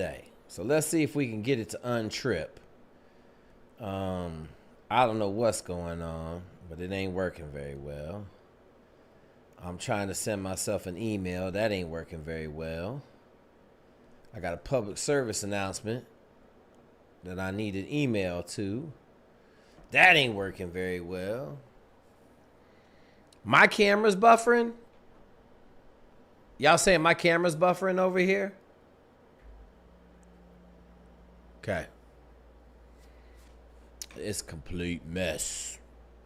today. So let's see if we can get it to untrip. I don't know what's going on, but it ain't working very well. I'm trying to send myself an email. That ain't working very well. I got a public service announcement that I need an email to. That ain't working very well. My camera's buffering. Y'all saying my camera's buffering over here? Okay. It's complete mess.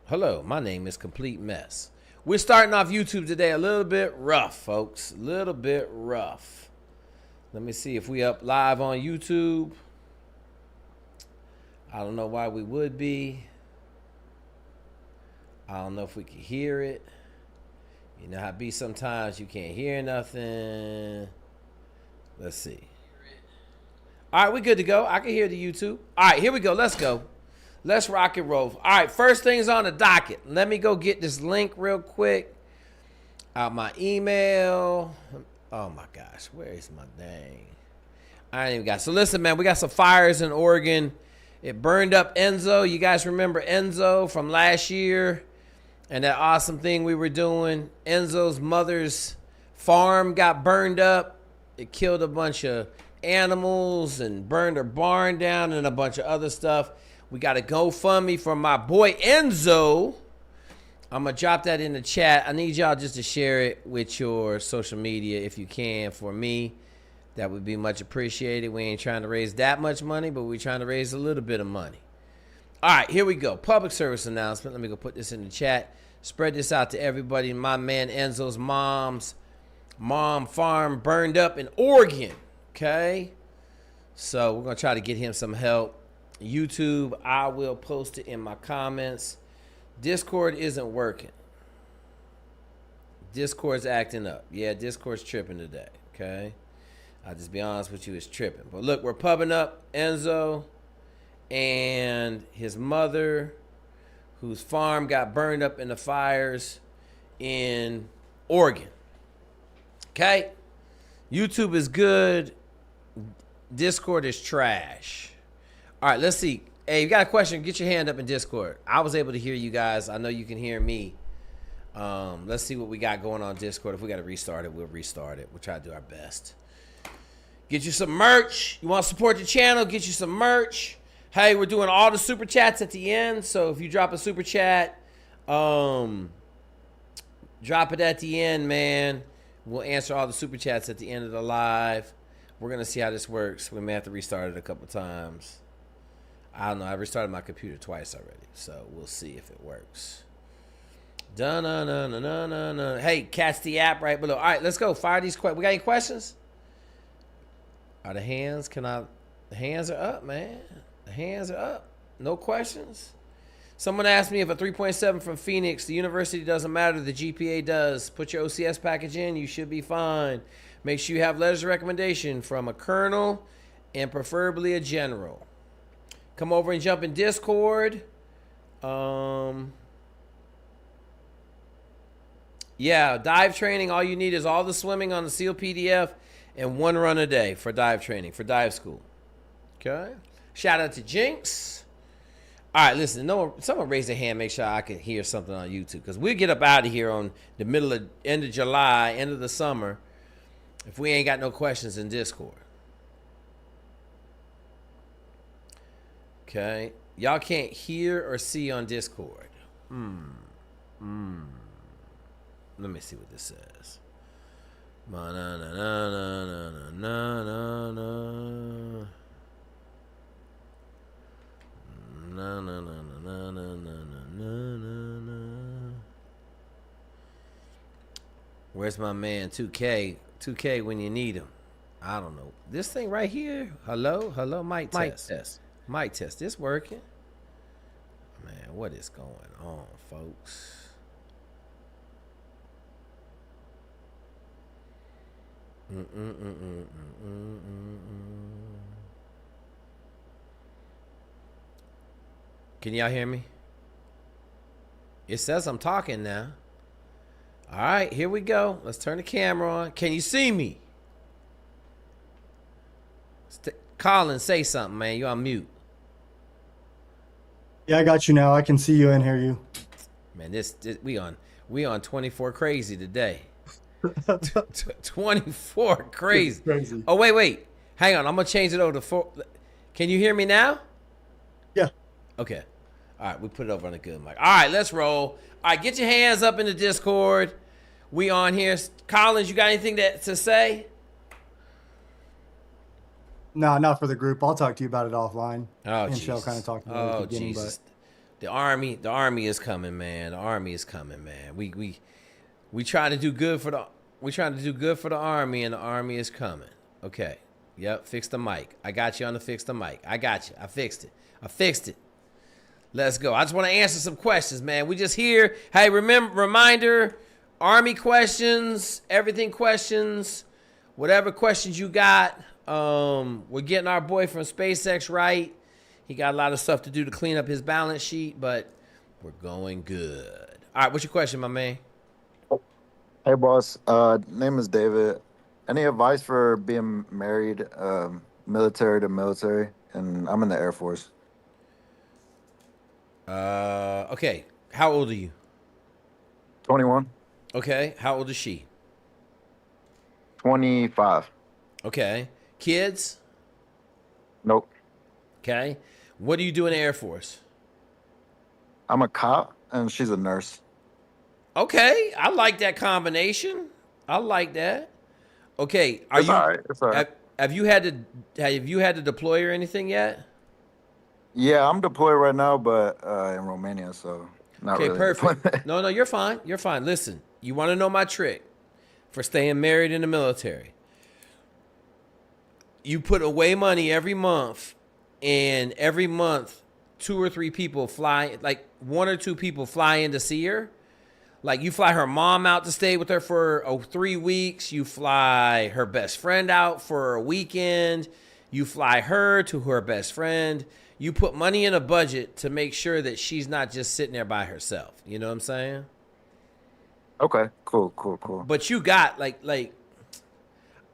Hello, my name is Complete Mess. We're starting off YouTube today a little bit rough, folks. A little bit rough. Let me see if we up live on YouTube. I don't know why we would be. I don't know if we can hear it. You know how it be sometimes you can't hear nothing. Let's see. All right, we good to go. I can hear the YouTube. All right, here we go. Let's go. Let's rock and roll. All right, first things on the docket. Let me go get this link real quick. Out my email. Oh, my gosh. Where is my dang? I ain't even got. So, listen, man. We got some fires in Oregon. It burned up Enzo. You guys remember Enzo from last year? And that awesome thing we were doing. Enzo's mother's farm got burned up. It killed a bunch of animals and burned her barn down and a bunch of other stuff. We got a GoFundMe for my boy Enzo. I'm going to drop that in the chat. I need y'all just to share it with your social media if you can for me. That would be much appreciated. We ain't trying to raise that much money, but we're trying to raise a little bit of money. All right, here we go. Public service announcement. Let me go put this in the chat. Spread this out to everybody. My man Enzo's mom's farm burned up in Oregon. Okay? So we're going to try to get him some help. YouTube, I will post it in my comments. Discord isn't working. Discord's acting up. Yeah, Discord's tripping today. Okay? I'll just be honest with you, it's tripping. But look, we're pubbing up Enzo and his mother, whose farm got burned up in the fires in Oregon. Okay? YouTube is good. Discord is trash. All right, let's see. Hey, you got a question, get your hand up in Discord. I was able to hear you guys. I know you can hear me. Let's see what we got going on Discord. If we got to restart it, we'll restart it. We'll try to do our best. Get you some merch. You want to support the channel, get you some merch. Hey, we're doing all the super chats at the end. So if you drop a super chat, drop it at the end, man. We'll answer all the super chats at the end of the live. We're going to see how this works. We may have to restart it a couple times. I don't know. I restarted my computer twice already, so we'll see if it works. Dun-na-na-na-na-na-na. Hey, catch the app right below. All right, let's go. Fire these questions. We got any questions? Are the hands? The hands are up, man. The hands are up. No questions? Someone asked me if a 3.7 from Phoenix, the university doesn't matter, the GPA does. Put your OCS package in, you should be fine. Make sure you have letters of recommendation from a colonel and preferably a general. Come over and jump in Discord. Yeah, dive training, all you need is all the swimming on the SEAL PDF and one run a day for dive training, for dive school. Okay? Shout out to Jinx. All right, listen, someone raise their hand, make sure I can hear something on YouTube, because we'll get up out of here on the end of July, end of the summer, if we ain't got no questions in Discord. Okay. Y'all can't hear or see on Discord. Let me see what this says. Where's my man 2K? 2K when you need him. I don't know. This thing right here. Hello, mic test. Mic test. This working? Man, what is going on, folks? Can y'all hear me? It says I'm talking now. All right, here we go. Let's turn the camera on. Can you see me? Colin, say something, man. You on mute. Yeah, I got you now. I can see you and hear you. Man, this we on 24 crazy today. 24 It's crazy. crazy. Oh wait. Hang on. I'm gonna change it over to 4. Can you hear me now? Yeah. Okay. All right, we put it over on a good mic. All right, let's roll. All right, get your hands up in the Discord. We on here. Collins, you got anything to say? No, not for the group. I'll talk to you about it offline. Oh And Shell kind of Jesus. talked about it at the Oh beginning, but Jesus. The army is coming, man. The army is coming, man. We try to do good for the army, and the army is coming. Okay. Yep. Fix the mic. I got you on the fix the mic. I got you. I fixed it. Let's go. I just want to answer some questions, man. We just here. Hey, reminder, army questions, everything questions, whatever questions you got. We're getting our boy from SpaceX right. He got a lot of stuff to do to clean up his balance sheet, but we're going good. All right, what's your question, my man? Hey, boss. Name is David. Any advice for being married, military to military? And I'm in the Air Force. Okay. How old are you? 21, Okay. How old is she? 25. Okay. Kids? Nope. Okay. What do you do in the Air Force? I'm a cop, and she's a nurse. Okay. I like that combination. I like that. Okay. Are It's you all right. It's all right. have you had to deploy or anything yet? Yeah, I'm deployed right now, but in Romania, so not Okay, really perfect. deployed. No, you're fine. You're fine. Listen, you want to know my trick for staying married in the military? You put away money every month, and every month, 2 or 3 people fly, like 1 or 2 people fly in to see her. Like you fly her mom out to stay with her for 3 weeks. You fly her best friend out for a weekend. You fly her to her best friend. You put money in a budget to make sure that she's not just sitting there by herself. You know what I'm saying? Okay, cool. But you got like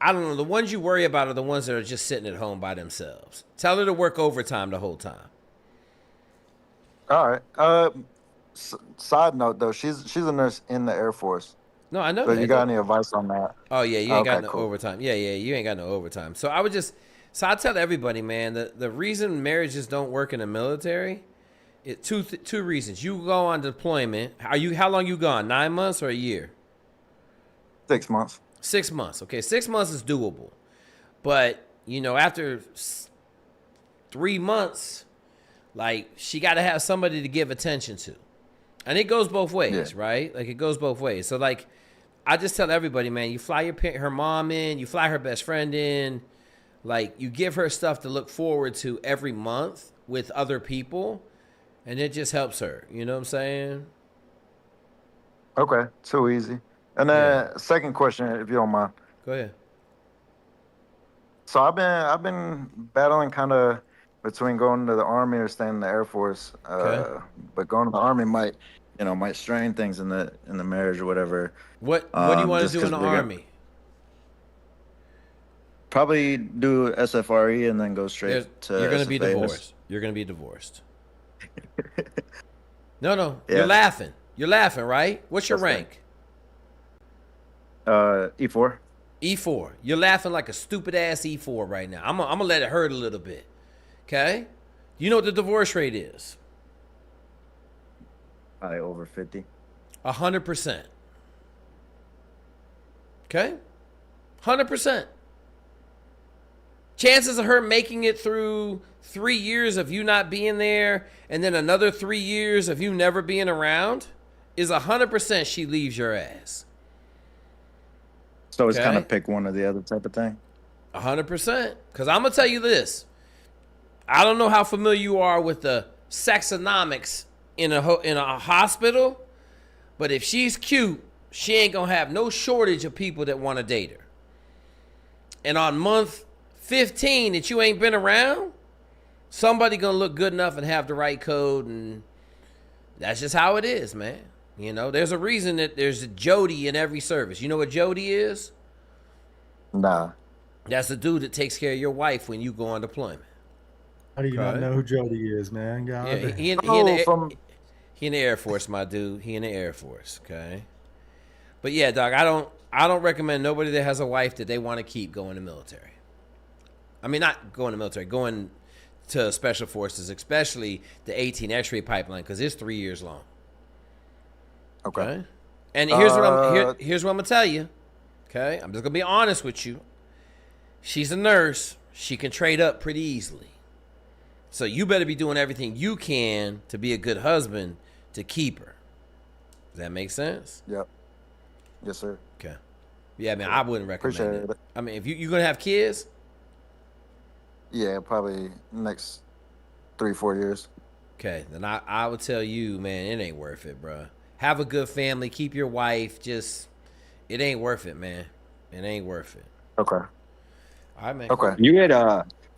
I don't know, the ones you worry about are the ones that are just sitting at home by themselves. Tell her to work overtime the whole time. All right. Side note though, she's a nurse in the Air Force. No, I know So you that. got any advice on that? Oh yeah, you ain't got Okay, no cool. overtime. Yeah, you ain't got no overtime. So I tell everybody, man, the reason marriages don't work in the military, two reasons. You go on deployment. How long you gone? 9 months or a year? 6 months. 6 months. Okay, 6 months is doable. But, after 3 months, like she got to have somebody to give attention to. And it goes both ways, Yeah. right? Like it goes both ways. So like I just tell everybody, man, you fly her mom in, you fly her best friend in, like you give her stuff to look forward to every month with other people, and it just helps her. You know what I'm saying? Okay, too easy. And Yeah. then second question, if you don't mind. Go ahead. So I've been battling kind of between going to the army or staying in the Air Force. Okay. But going to the army might strain things in the marriage or whatever. What do you want to Just do in because the we got army? probably do SFRE and then go straight to You're gonna be SFAS. divorced. You're gonna be divorced. No, you're Yeah, laughing. You're laughing, right? What's your that's right. rank? E4. E4. You're laughing like a stupid ass E4 right now. I'm gonna let it hurt a little bit. Okay? You know what the divorce rate is? Probably over 50. 100%. Okay? 100%. Chances of her making it through 3 years of you not being there and then another 3 years of you never being around is 100% she leaves your ass. So it's kind Okay? of pick one or the other type of thing. 100%. Because I'm going to tell you this. I don't know how familiar you are with the sexonomics in a hospital, but if she's cute, she ain't going to have no shortage of people that want to date her. And on month 15 that you ain't been around, somebody going to look good enough and have the right code, and that's just how it is, man. There's a reason that there's a Jody in every service. You know what Jody is? Nah. That's the dude that takes care of your wife when you go on deployment. How do you not Okay. know who Jody is, man? Yeah, God he, damn. he, in, he, in Oh, the, from he in the Air Force, my dude. He in the Air Force, okay? But yeah, dog, I don't recommend nobody that has a wife that they want to keep going to military. I mean, not going to military, going to special forces, especially the 18 X-ray pipeline, because it's 3 years long. okay. Okay, and Uh, here's what I'm gonna tell you. Okay, I'm just gonna be honest with you. She's a nurse. She can trade up pretty easily. So you better be doing everything you can to be a good husband to keep her. Does that make sense? yep. Yes, sir. Okay. Yeah, man, I Cool. wouldn't recommend Appreciate it. it. I mean, if you're gonna have kids, Yeah, probably next 3-4 years. okay, then I would tell you, man, it ain't worth it, bro. Have a good family, keep your wife. Just it ain't worth it, man. It ain't worth it. Okay. All right, man. Okay. Cool. Are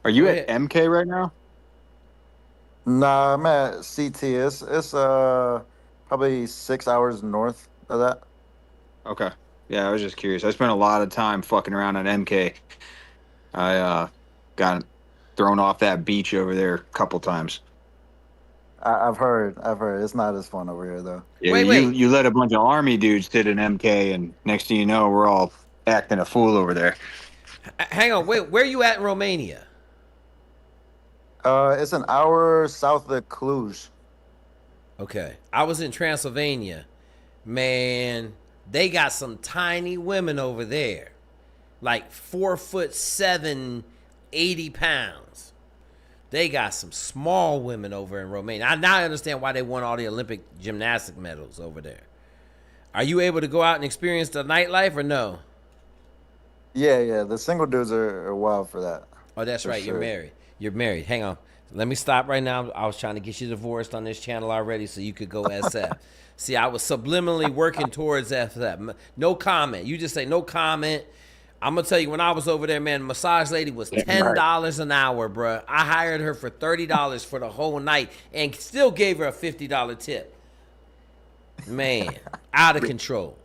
you Go at ahead. MK right now? Nah, I'm at CT. It's probably 6 hours north of that. Okay. Yeah, I was just curious. I spent a lot of time fucking around at MK. I got thrown off that beach over there a couple times. I've heard. It's not as fun over here though. Yeah, Wait. you let a bunch of army dudes sit in MK, and next thing you know, we're all acting a fool over there. Hang on. Wait, where you at in Romania? It's an hour south of Cluj. Okay. I was in Transylvania. Man, they got some tiny women over there. Like 4'7", 80 pounds. They got some small women over in Romania. I understand why they won all the Olympic gymnastic medals over there. Are you able to go out and experience the nightlife or no? Yeah. The single dudes are wild for that. Oh, that's For right. You're sure. married. You're married. Hang on. Let me stop right now. I was trying to get you divorced on this channel already so you could go SF. See, I was subliminally working towards SF. No comment. You just say no comment. I'm gonna tell you, when I was over there, man, massage lady was $10 an hour, bruh. I hired her for $30 for the whole night and still gave her a $50 tip. Man, out of control.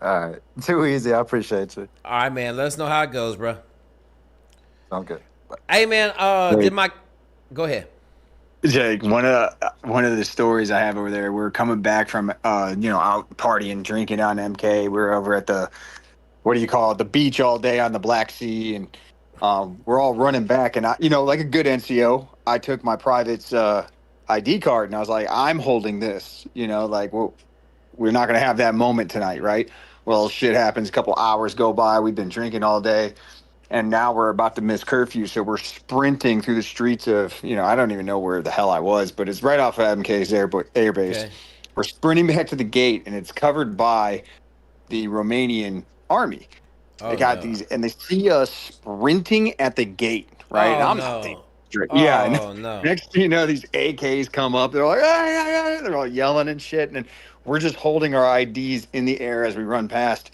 All right. Too easy. I appreciate you. All right, man. Let us know how it goes, bruh. Sound good. Hey, man. Hey. Go ahead. Jake, one of the stories I have over there, we're coming back from out partying, drinking on MK. We're over at the what do you call it, the beach all day on the Black Sea, and we're all running back. And like a good NCO, I took my private's ID card, and I was like, I'm holding this. We're not gonna have that moment tonight, right? Well, shit happens. A couple hours go by. We've been drinking all day. And now we're about to miss curfew, so we're sprinting through the streets of, I don't even know where the hell I was, but it's right off of MK's air base. Okay. We're sprinting back to the gate, and it's covered by the Romanian army. Oh, They got no. these, and they see us sprinting at the gate, right? Oh, I'm no. thinking, yeah. Oh, no. Next thing you know, these AKs come up. They're like, ah, they're all yelling and shit, and we're just holding our IDs in the air as we run past.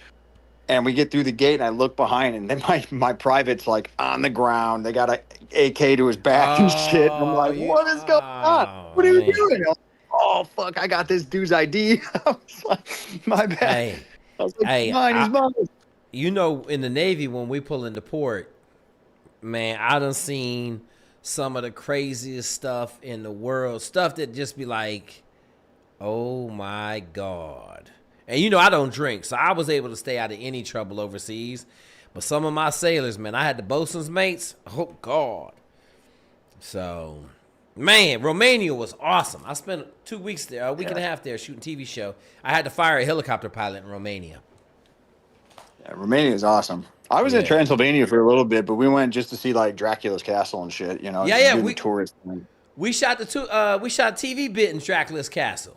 And we get through the gate, and I look behind, and then my private's like on the ground. They got an AK to his back and shit. And I'm like, what is going on? What are you man. doing? Like, oh fuck! I got this dude's ID. I was like, my bad. Hey, I was like, hey, he's mine. in the Navy, when we pull into port, man, I done seen some of the craziest stuff in the world. Stuff that just be like, oh my God. And I don't drink, so I was able to stay out of any trouble overseas. But some of my sailors, man, I had the bosun's mates. Oh, God. So, man, Romania was awesome. I spent 2 weeks there, a week and a half there shooting TV show. I had to fire a helicopter pilot in Romania. Yeah, Romania is awesome. I was in Transylvania for a little bit, but we went just to see like Dracula's castle and shit. Yeah, do the tourist thing. We shot TV bit in Dracula's castle.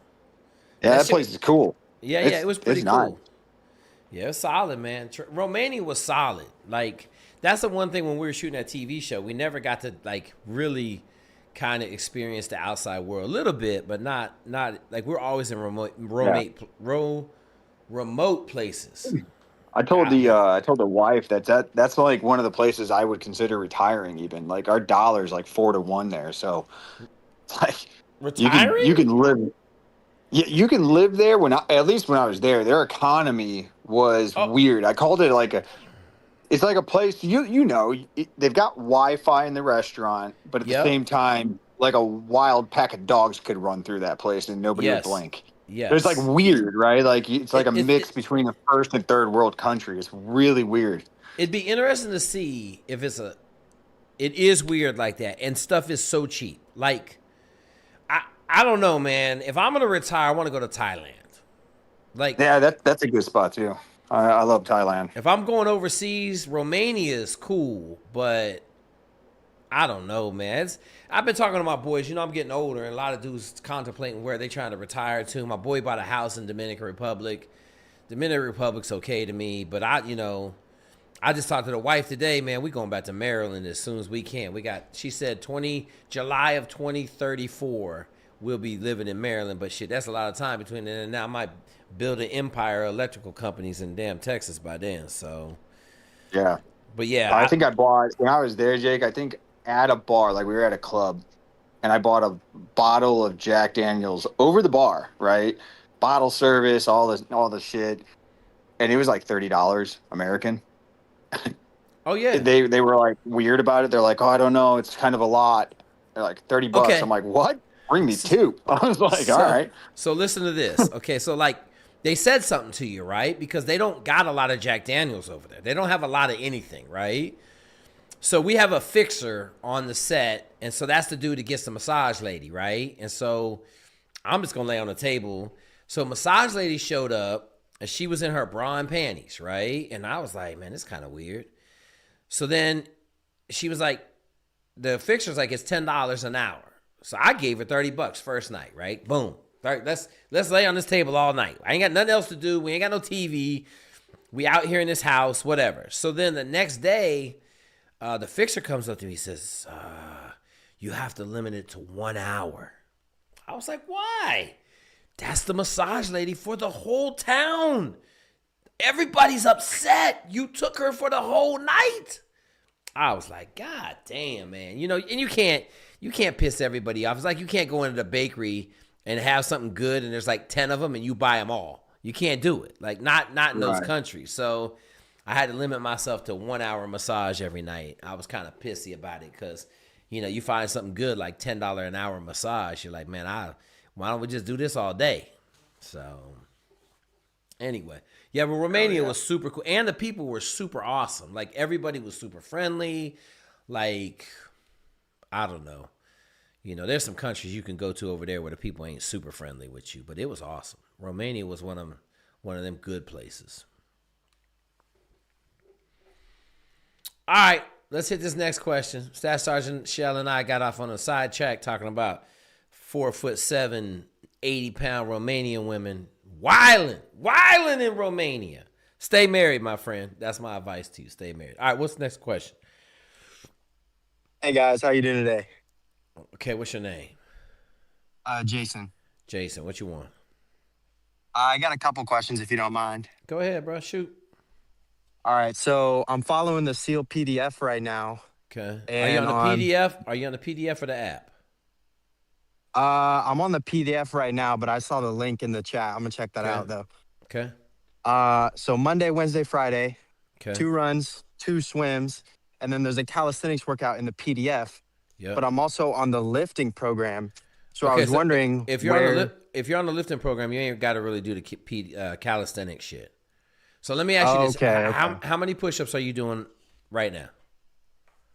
Yeah, that place is cool. Yeah, it was pretty cool. Nice. Yeah, it's solid, man. Romania was solid. Like, that's the one thing when we were shooting that TV show, we never got to like really kind of experience the outside world a little bit, but not like we're always in remote places. I told the wife that's like one of the places I would consider retiring. Even like our dollar's like 4-1 there, so it's like Retiring? you can live. You can live there. At least when I was there, their economy was weird. I called it like It's like a place they've got Wi-Fi in the restaurant, but at the Yep. same time, like a wild pack of dogs could run through that place and nobody would Yes. blink. But it's like Yes. weird, right? Like it's like It, a it, mix it, between a first and third world country. It's really weird. it'd be interesting to see if it is weird like that, and stuff is so cheap. Like, I don't know, man. If I'm gonna retire, I want to go to Thailand. Like, Yeah, that's a good spot too. I love Thailand. if I'm going overseas, Romania is cool, but I don't know, man. I've been talking to my boys. You know, I'm getting older, and a lot of dudes contemplating where they trying to retire to. My boy bought a house in Dominican Republic. Dominican Republic's okay to me, but I just talked to the wife today, man. We going back to Maryland as soon as we can. She said July of 2034, we'll be living in Maryland, but shit, that's a lot of time between then and now. I might build an empire of electrical companies in damn Texas by then. So, Yeah. but yeah, I think I bought when I was there, Jake. I think at a bar, like we were at a club, and I bought a bottle of Jack Daniels over the bar, right? Bottle service, all the shit, and it was like $30 American. oh yeah, They were like weird about it. They're like, oh, I don't know, it's kind of a lot. They're like $30. Okay. I'm like, what? Bring me two. I was like, all right. So listen to this. Okay, so like they said something to you, right? Because they don't got a lot of Jack Daniels over there. They don't have a lot of anything, right? So we have a fixer on the set, and so that's the dude that gets the massage lady, right? And so I'm just gonna lay on the table. So massage lady showed up, and she was in her bra and panties, right? And I was like, man, this is kind of weird. So then she was like, the fixer's like, it's $10 an hour. So I gave her $30 first night, right? Boom. Let's lay on this table all night. I ain't got nothing else to do. We ain't got no TV. We out here in this house, whatever. So then the next day, the fixer comes up to me. He says, you have to limit it to 1 hour. I was like, why? That's the massage lady for the whole town. Everybody's upset. You took her for the whole night. I was like, God damn, man. You know, and you can't piss everybody off. It's like you can't go into the bakery and have something good and there's like 10 of them and you buy them all. You can't do it. Like not in those countries. So I had to limit myself to 1 hour massage every night. I was kind of pissy about it because, you know, you find something good like $10 an hour massage. You're like, man, why don't we just do this all day? So anyway, yeah, but Romania was super cool. And the people were super awesome. Like everybody was super friendly. Like, I don't know. You know, there's some countries you can go to over there where the people ain't super friendly with you, but it was awesome. Romania was one of them good places. All right, let's hit this next question. Staff Sergeant Shell and I got off on a side track talking about 4'7", 80-pound Romanian women wilding in Romania. Stay married, my friend. That's my advice to you. Stay married. All right, what's the next question? Hey guys, how you doing today? Okay, what's your name? Jason. Jason, what you want? I got a couple questions if you don't mind. Go ahead, bro. Shoot. All right, so I'm following the SEAL PDF right now. Okay. Are And you on the PDF? Are you on the PDF or the app? I'm on the PDF right now, but I saw the link in the chat. I'm gonna check that out though. Okay. So Monday, Wednesday, Friday, Okay. 2 runs, 2 swims, and then there's a calisthenics workout in the PDF. Yeah. But I'm also on the lifting program, so I was wondering if you're on the lifting program, you ain't got to really do the calisthenics shit. So let me ask you this: how many push-ups are you doing right now?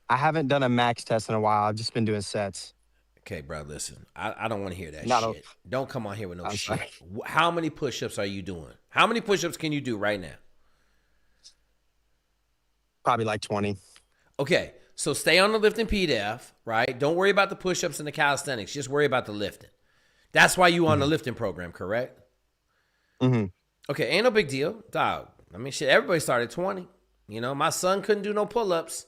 I haven't done a max test in a while. I've just been doing sets. Okay, bro, listen. I don't want to hear that No. shit. Don't come on here with no I'm shit. sorry. How many push-ups are you doing? How many push-ups can you do right now? Probably like 20. Okay, so stay on the lifting PDF, right? Don't worry about the push-ups and the calisthenics. Just worry about the lifting. That's why you on the lifting program, correct? Mm-hmm. Okay, ain't no big deal, dog. I mean, shit, everybody started 20. You know, my son couldn't do no pull-ups.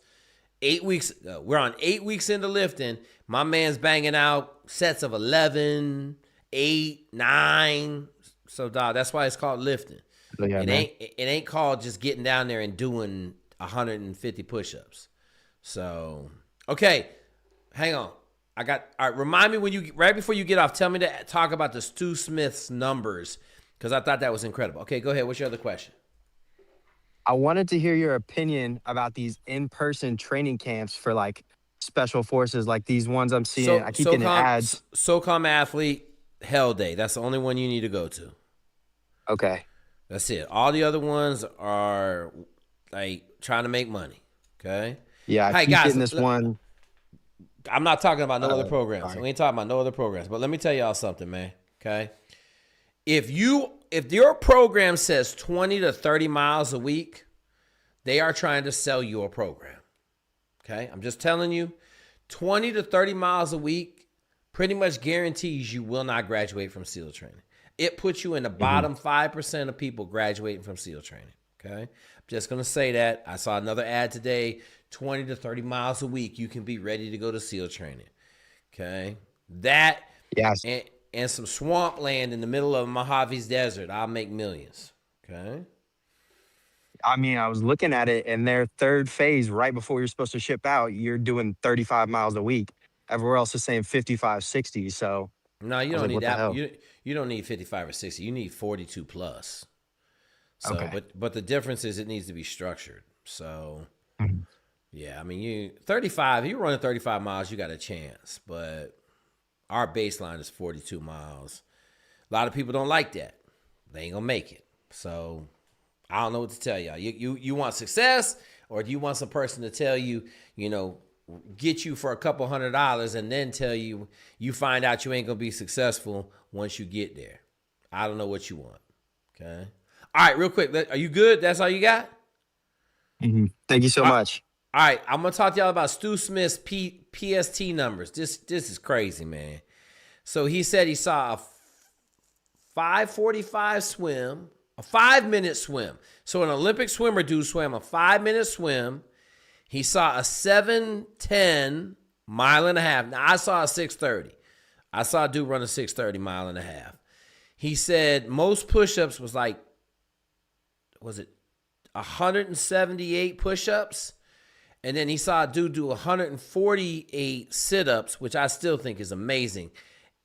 8 weeks, we're on 8 weeks into lifting. My man's banging out sets of 11, 8, 9. So, dog, that's why it's called lifting. Yeah, It ain't called just getting down there and doing 150 push-ups. So, okay, hang on. All right, remind me right before you get off, tell me to talk about the Stu Smith's numbers because I thought that was incredible. Okay, go ahead. What's your other question? I wanted to hear your opinion about these in-person training camps for like special forces, like these ones I'm seeing. So I keep getting ads. SOCOM athlete Hell Day. That's the only one you need to go to. Okay. That's it. All the other ones are like trying to make money. Okay. Yeah, I Hey keep guys, getting this one. I'm not talking about no other programs. Sorry. We ain't talking about no other programs. But let me tell y'all something, man. Okay. If your program says 20 to 30 miles a week, they are trying to sell you a program. Okay? I'm just telling you, 20 to 30 miles a week pretty much guarantees you will not graduate from SEAL training. It puts you in the bottom 5% of people graduating from SEAL training. Okay? I'm just going to say that. I saw another ad today, 20 to 30 miles a week, you can be ready to go to SEAL training. Okay? That Yes. and some swampland in the middle of Mojave's desert, I'll make millions. Okay? I mean, I was looking at it, and their third phase, right before you're supposed to ship out, you're doing 35 miles a week. Everywhere else is saying 55, 60. So No, you I was don't like, need what the that. hell? You don't need 55 or 60. You need 42 plus. So, Okay. but the difference is it needs to be structured. So, Mhm. yeah, I mean, you 35. You running 35 miles, you got a chance. But our baseline is 42 miles. A lot of people don't like that. They ain't gonna make it. So, I don't know what to tell y'all. You want success, or do you want some person to tell you, get you for a couple $100 and then tell you find out you ain't gonna be successful once you get there? I don't know what you want. Okay. All right, real quick. Are you good? That's all you got? Thank you so All right, much. all right, I'm gonna talk to y'all about Stu Smith's PST numbers. This is crazy, man. So he said he saw a 5:45 swim, a 5-minute swim. So an Olympic swimmer dude swam a 5-minute swim. He saw a 7:10 mile and a half. Now I saw a 6:30. I saw a dude run a 6:30 mile and a half. He said most push-ups was 178 push-ups. And then he saw a dude do 148 sit-ups, which I still think is amazing.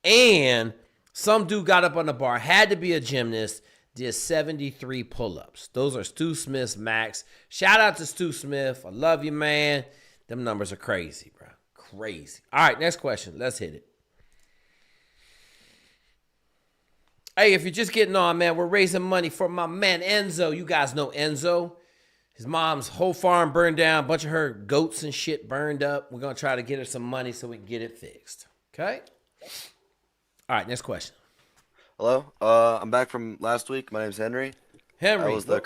And some dude got up on the bar, had to be a gymnast, did 73 pull-ups. Those are Stu Smith's max. Shout out to Stu Smith. I love you, man. Them numbers are crazy, bro. Crazy. All right, next question. Let's hit it. Hey, if you're just getting on, man, we're raising money for my man Enzo. You guys know Enzo. His mom's whole farm burned down. A bunch of her goats and shit burned up. We're going to try to get her some money so we can get it fixed. Okay? All right, next question. Hello. I'm back from last week. My name's Henry. Henry. I was the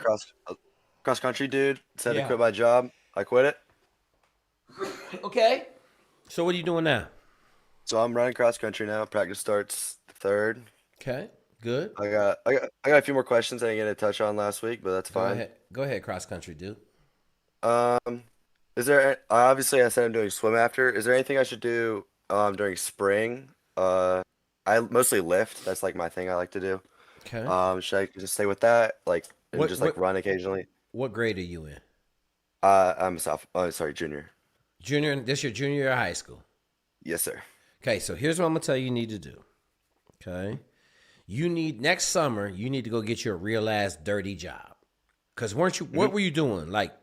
cross country dude. Said Yeah. to quit my job. I quit it. Okay. So what are you doing now? So I'm running cross country now. Practice starts the 3rd. Okay. Good. I got a few more questions I didn't get to touch on last week, but that's fine. Go ahead, cross country dude. Is there obviously I said I'm doing swim after. Is there anything I should do during spring? I mostly lift. That's like my thing I like to do. Okay. Should I just stay with that? Like and What- just like what- run occasionally? What grade are you in? I'm junior. Junior. This your junior year of high school. Yes, sir. Okay, so here's what I'm gonna tell you need to do. Okay, next summer you need to go get you a real ass dirty job. Cause what were you doing? Like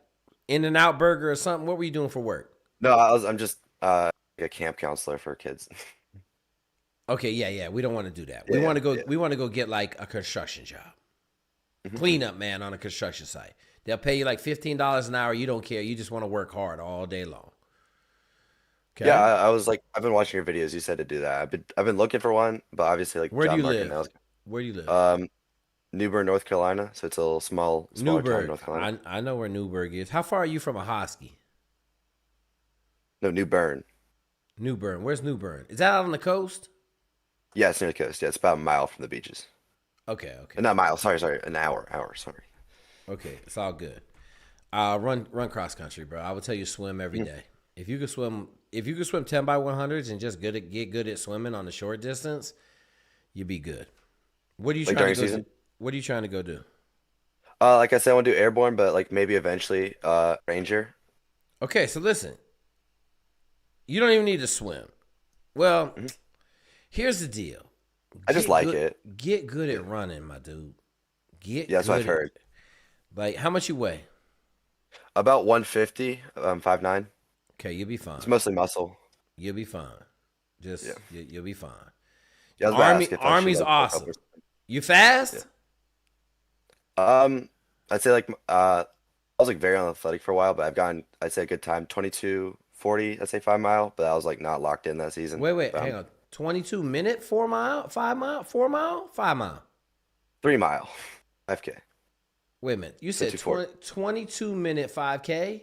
In-N-Out Burger or something? What were you doing for work? No, I'm just a camp counselor for kids. Okay, yeah. We don't want to do that. Yeah, we want to go. yeah. We want to go get like a construction job, Mhm. cleanup man on a construction site. They'll pay you like $15 an hour. You don't care. You just want to work hard all day long. Okay. Yeah, I was like, I've been watching your videos. You said to do that. I've been looking for one, but obviously like Where do job you market live? now. Where do you live? New Bern, North Carolina. So it's a little smaller town in Newburgh. North Carolina. I know where Newburgh is. How far are you from Ahoskie? No, New Bern. New Bern. Where's New Bern? Is that out on the coast? Yeah, it's near the coast. Yeah, it's about a mile from the beaches. Okay. Not a mile. Sorry, an hour. Sorry. Okay, it's all good. Run cross country, bro. I would tell you swim every day. If you could swim 10 by 100s and just get good at swimming on the short distance, you'd be good. What are you Like trying to during go season? do? What are you trying to go do? Like I said, I want to do airborne, but like maybe eventually ranger. Okay, so listen. You don't even need to swim. Well, here's the deal. I just Get like good- it. Get good at running, my dude. Yeah, that's what I've good at- heard. Like, how much you weigh? About 150. 5'9". Okay, you'll be fine. It's mostly muscle. You'll be fine. Yeah. You'll be fine. Yeah, I was about to ask if I should, Army's like, awesome. focus. You fast? I'd say like I was like very unathletic for a while, but I've gotten I'd say a good time 22:40. I'd say 5 mile, but I was like not locked in that season. Wait, But hang on. 22 minute, 4 mile, 5 mile, 4 mile, 5 mile. 3 mile, 5K. Wait a minute. You said 22 minute 5K?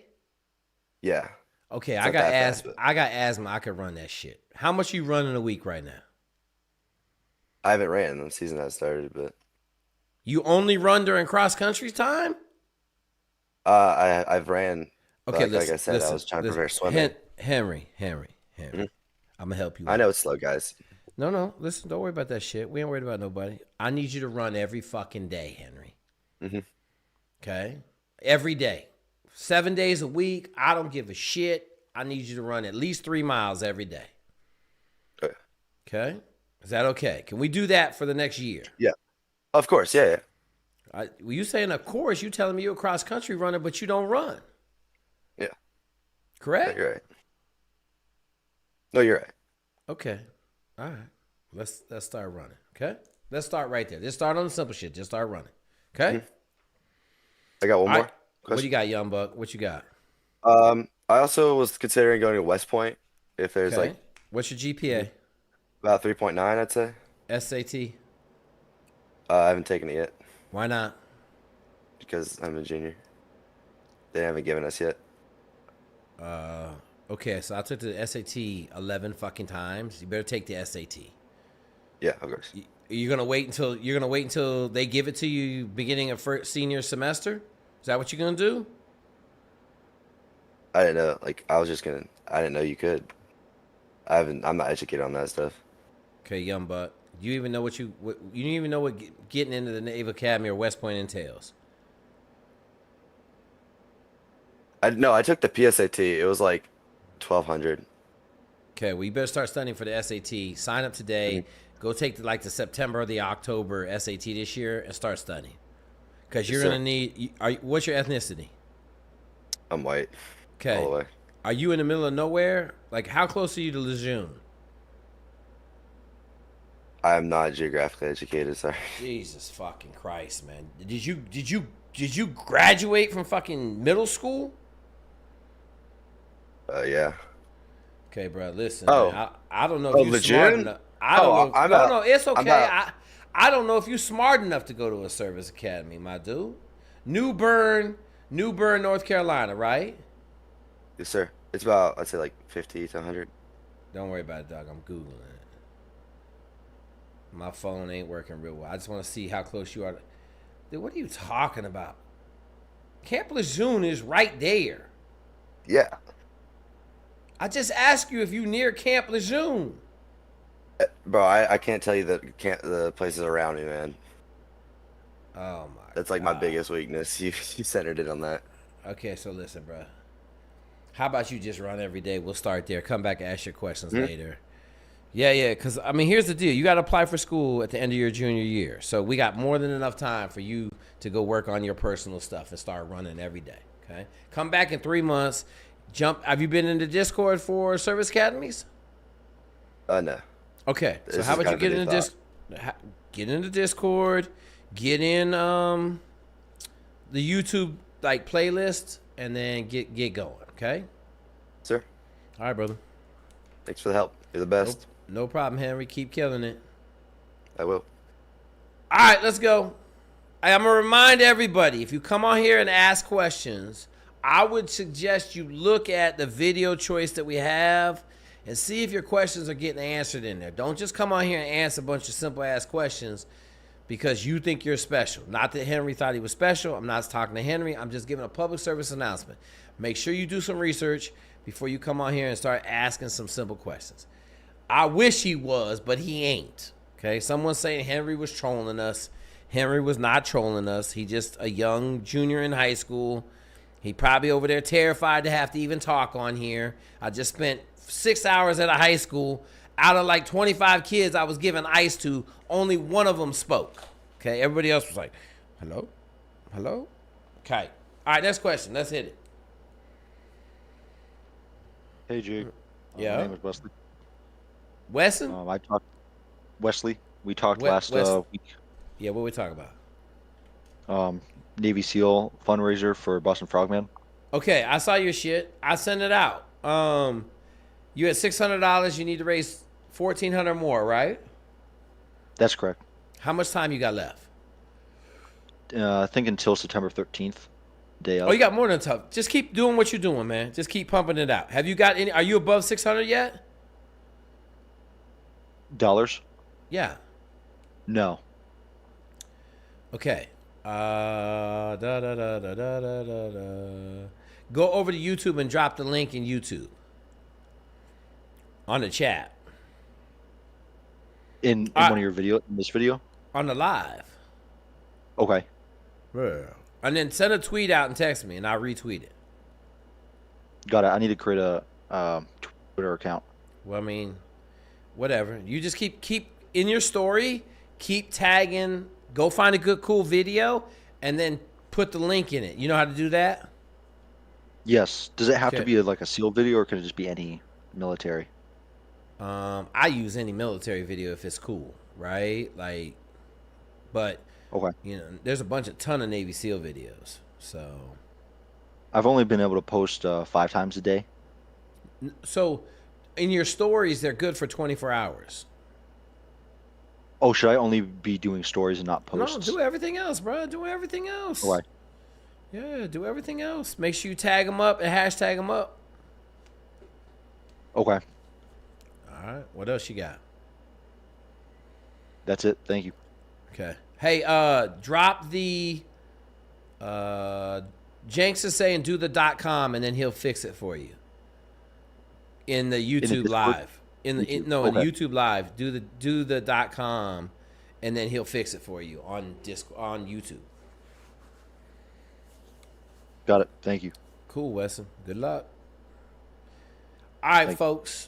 Yeah, Okay, it's I not got that fast, asthma. but I got asthma. I could run that shit. How much you running a week right now? I haven't ran. The season has started, but You only run during cross country time? I've ran. But Okay, like I said, I was trying to prepare swimming. Henry. Mhm. I'm gonna help you I out. know it's slow, guys. No, listen, don't worry about that shit. We ain't worried about nobody. I need you to run every fucking day, Henry. Mhm. Okay? Every day. 7 days a week. I don't give a shit. I need you to run at least 3 miles every day. Okay. Okay? Is that okay? Can we do that for the next year? Yeah, of course. Yeah. Well, you saying, of course, you telling me you're a cross country runner, but you don't run. Yeah. Correct? No, you're right. No, you're right. Okay. All right. Let's start running. Okay? Let's start right there. Just start on the simple shit. Just start running. Okay? I got one All more right. What you got, young buck? What you got? I also was considering going to West Point if there's Okay. like What's your GPA? about 3.9, I'd say. SAT? I haven't taken it yet Why not? because I'm a junior. They haven't given us yet. Okay, so I took the SAT 11 fucking times. You better take the SAT. Yeah, of course. You're gonna wait until they give it to you beginning of senior semester? Is that what you're gonna do? I didn't know. Like, I didn't know you could. I'm not educated on that stuff. Okay, young buck. Do you even know you don't even know what getting into the Naval Academy or West Point entails? I took the PSAT. It was like 1,200. Okay, well, you better start studying for the SAT. Sign up today. Go take the September or the October SAT this year and start studying. Because you're Yes, going to need... what's your ethnicity? I'm white. All the Okay. way. Are you in the middle of nowhere? Like, how close are you to Lejeune? I'm not geographically educated. Sorry. Jesus fucking Christ, man. Did you graduate from fucking middle school? Yeah. Okay, bro. Listen, Oh. man, I don't know if you're Lejeune? smart enough. I don't know. I'm No, out. no, it's I'm okay. out. I don't know if you're smart enough to go to a service academy, my dude. New Bern, North Carolina, right? Yes, sir. It's about, I'd say, like 50 to 100. Don't worry about it, dog. I'm Googling it. My phone ain't working real well. I just want to see how close you are. Dude, what are you talking about? Camp Lejeune is right there. Yeah. I just asked you if you near Camp Lejeune. Bro, I can't tell you the places around me, man. Oh my. That's like my biggest weakness. You centered it on that. Okay, so listen, bro. How about you just run every day? We'll start there. Come back and ask your questions later. Yeah, because, I mean, here's the deal. You got to apply for school at the end of your junior year. So we got more than enough time for you to go work on your personal stuff and start running every day, okay? Come back in 3 months. Have you been in the Discord for service academies? No. Okay, so This how is about you kind get of a in new get in the Discord, get in the YouTube like playlist, and then get going, okay? Sir, All right, brother. thanks for the help. You're the best. No problem, Henry. Keep killing it. I will. All right, let's go. I'm going to remind everybody, if you come on here and ask questions, I would suggest you look at the video choice that we have and see if your questions are getting answered in there. Don't just come on here and answer a bunch of simple-ass questions because you think you're special. Not that Henry thought he was special. I'm not talking to Henry. I'm just giving a public service announcement. Make sure you do some research before you come on here and start asking some simple questions. I wish he was, but he ain't. Okay, someone's saying Henry was trolling us. Henry was not trolling us. He just a young junior in high school. He probably over there terrified to have to even talk on here. I just spent 6 hours at a high school. Out of like 25 kids I was giving ice to, only one of them spoke. Okay, everybody else was like, hello? Hello? Okay. All right, next question. Let's hit it. Hey, G. My Yeah. name is Wesley. Wesson? I talked Wesley. We talked last West. week. Yeah, what we talking about? Um, Navy SEAL fundraiser for Boston Frogman. Okay, I saw your shit. I sent it out. You had $600. You need to raise 1,400 more, right? That's correct. How much time you got left? I think until September 13th, day Oh, of. you got more than tough. Just keep doing what you're doing, man. Just keep pumping it out. Have you got any? Are you above 600 yet? Dollars? Yeah. No. Okay. Da, da, da, da, da, da, da, da. Go over to YouTube and drop the link in YouTube on the chat In one of your in this video? on the live. Okay. Yeah. And then send a tweet out and text me, and I'll retweet it. Got it. I need to create a Twitter account. Well, I mean, whatever. You just keep in your story. Keep tagging. Go find a good, cool video, and then put the link in it. You know how to do that? Yes. Does it have to Okay. be like a SEAL video, or can it just be any military? I use any military video if it's cool, right? Like, but Okay. you know, there's a ton of Navy SEAL videos. So, I've only been able to post 5 times a day. so in your stories, they're good for 24 hours. Oh, should I only be doing stories and not posts? No, do everything else, bro. Do everything else. Okay. Yeah, do everything else. Make sure you tag them up and hashtag them up. Okay. All right. What else you got? That's it. Thank you. Okay. Hey, drop the Jenks is saying do the .com and then he'll fix it for you. In the YouTube Discord? live. In YouTube. the Okay. YouTube live, do the .com and then he'll fix it for you on YouTube. Got it. Thank you. Cool, Wesson. Good luck. All right, Thank folks.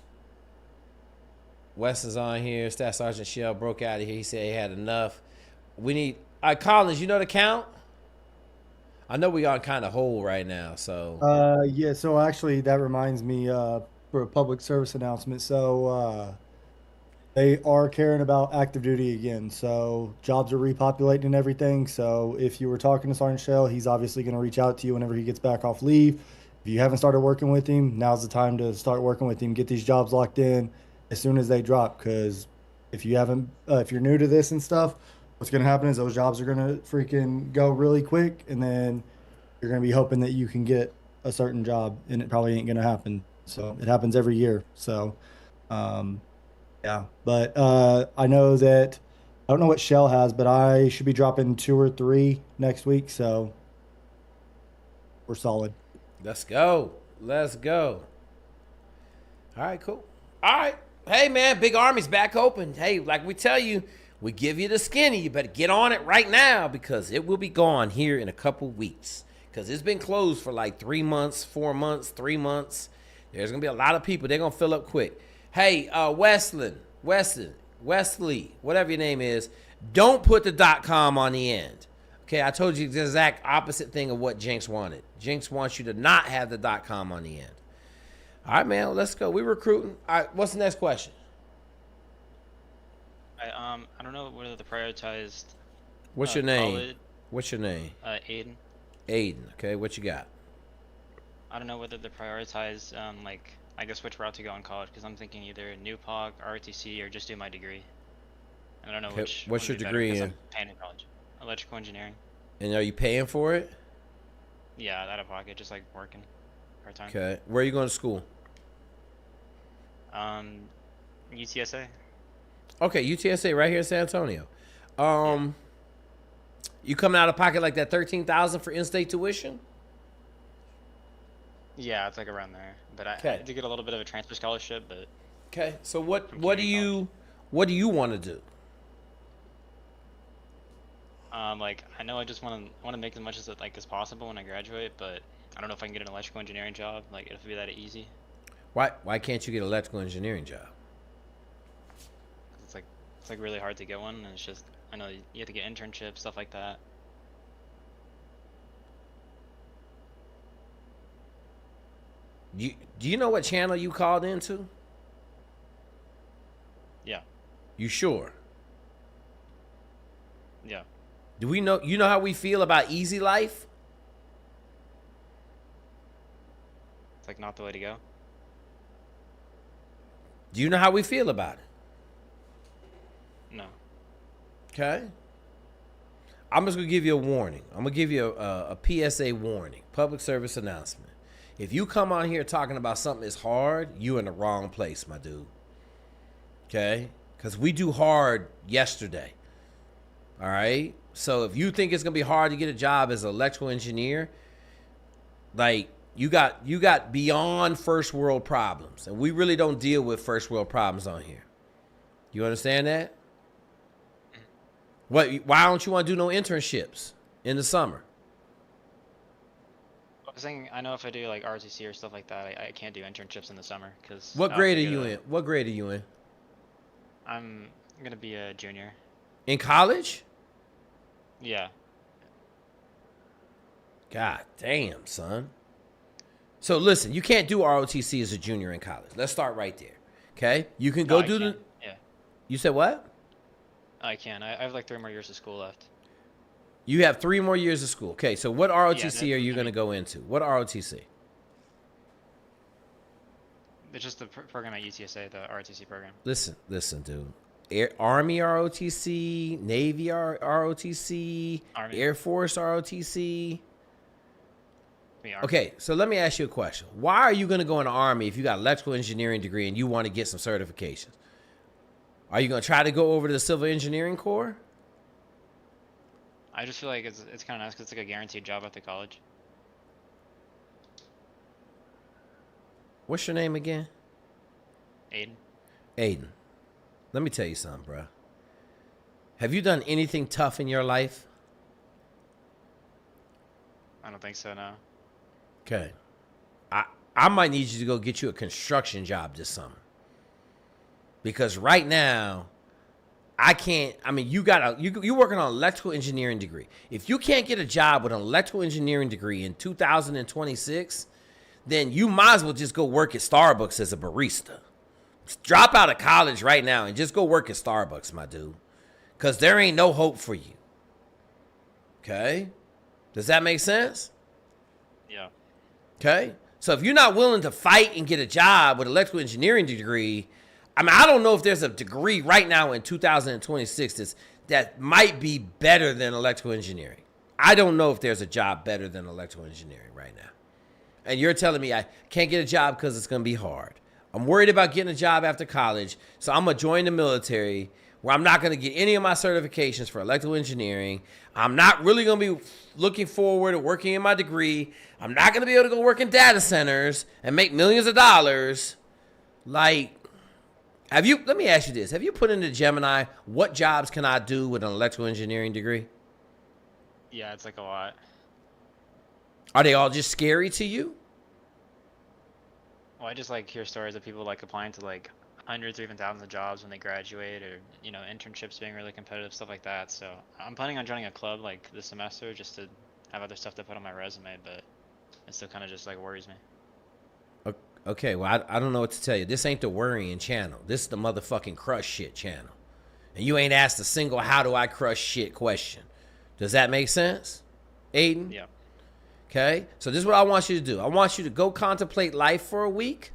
Weston's on here. Staff Sergeant Shell broke out of here. He said he had enough. We need. All right, Collins, you know the count? I know we on kind of hold right now, so. Yeah, so actually that reminds me for a public service announcement. So they are caring about active duty again. So jobs are repopulating and everything. So if you were talking to Sergeant Shell, he's obviously going to reach out to you whenever he gets back off leave. If you haven't started working with him, now's the time to start working with him. Get these jobs locked in as soon as they drop. Because if you haven't, if you're new to this and stuff, what's going to happen is those jobs are going to freaking go really quick, and then you're going to be hoping that you can get a certain job, and it probably ain't going to happen. So it happens every year. So, yeah. But I know that I don't know what Shell has, but I should be dropping 2 or 3 next week. So we're solid. Let's go. Let's go. All right, cool. All right. Hey, man, Big Army's back open. Hey, like we tell you, we give you the skinny. You better get on it right now because it will be gone here in a couple weeks. Because it's been closed for like 3 months, 4 months, 3 months. There's going to be a lot of people. They're going to fill up quick. Hey, Wesley, whatever your name is, don't put the .com on the end. Okay, I told you the exact opposite thing of what Jinx wanted. Jinx wants you to not have the .com on the end. All right, man, let's go. We're recruiting. All right, what's the next question? I don't know whether the prioritized. What's your name? College, What's your name? Aiden. Aiden. Okay, what you got? I don't know whether they prioritize like I guess which route to go in college because I'm thinking either New Pog, ROTC, or just do my degree. I don't know Okay, which. what's one your would be better, degree 'cause in? I'm paying in college. Electrical engineering. And are you paying for it? Yeah, out of pocket, just like working part time. Okay. Where are you going to school? UTSA. Okay, UTSA right here in San Antonio. You coming out of pocket like that $13,000 for in-state tuition? Yeah, it's like around there. But I did get a little bit of a transfer scholarship, but. Okay. So what From do community you want to do? Like I know I just want to make as much as possible when I graduate, but I don't know if I can get an electrical engineering job. Like it'll be that easy. Why can't you get an electrical engineering job? It's like really hard to get one, and it's just I know you have to get internships, stuff like that. Do you know what channel you called into? Yeah. You sure? Yeah. Do we know? You know how we feel about easy life? It's like not the way to go. Do you know how we feel about it? No. Okay. I'm just gonna give you a warning. I'm gonna give you a PSA warning, public service announcement. If you come on here talking about something that's hard, you in the wrong place, my dude. Okay? Because we do hard yesterday. All right? So if you think it's gonna be hard to get a job as an electrical engineer, like you got beyond first world problems. And we really don't deal with first world problems on here. You understand that? Why don't you want to do no internships in the summer? I was thinking, I know if I do like ROTC or stuff like that, I can't do internships in the summer because. What grade are you in? What grade are you in? I'm gonna be a junior. In college? Yeah. God damn, son. So listen, you can't do ROTC as a junior in college. Let's start right there. Okay? You can go do the. Yeah. You said what? I can. I have like 3 more years of school left. You have 3 more years of school. Okay, so what ROTC Yeah, are you going to go into? What ROTC? It's just the program at UTSA, the ROTC program. Listen, dude. Army ROTC, Navy ROTC, Army. Air Force ROTC. Me, Army. Okay, so let me ask you a question. Why are you going to go in the Army if you got an electrical engineering degree and you want to get some certifications? Are you going to try to go over to the Civil Engineering Corps? I just feel like it's kind of nice because it's like a guaranteed job at the college. What's your name again? Aiden. Aiden. Let me tell you something, bro. Have you done anything tough in your life? I don't think so, no. Okay. I might need you to go get you a construction job this summer. Because right now, I can't. I mean, you're working on an electrical engineering degree. If you can't get a job with an electrical engineering degree in 2026, then you might as well just go work at Starbucks as a barista. Just drop out of college right now and just go work at Starbucks, my dude. Because there ain't no hope for you. Okay? Does that make sense? Yeah. Okay? So if you're not willing to fight and get a job with an electrical engineering degree, I mean, I don't know if there's a degree right now in 2026 that might be better than electrical engineering. I don't know if there's a job better than electrical engineering right now. And you're telling me I can't get a job because it's going to be hard. I'm worried about getting a job after college, so I'm going to join the military where I'm not going to get any of my certifications for electrical engineering. I'm not really going to be looking forward to working in my degree. I'm not going to be able to go work in data centers and make millions of dollars. Like, let me ask you this. Have you put into Gemini, what jobs can I do with an electrical engineering degree? Yeah, it's like a lot. Are they all just scary to you? Well, I just like hear stories of people like applying to like hundreds or even thousands of jobs when they graduate, or internships being really competitive, stuff like that. So I'm planning on joining a club like this semester just to have other stuff to put on my resume, but it still kind of just like worries me. Okay, well, I don't know what to tell you. This ain't the worrying channel. This is the motherfucking crush shit channel. And you ain't asked a single how do I crush shit question. Does that make sense, Aiden? Yeah. Okay, so this is what I want you to do. I want you to go contemplate life for a week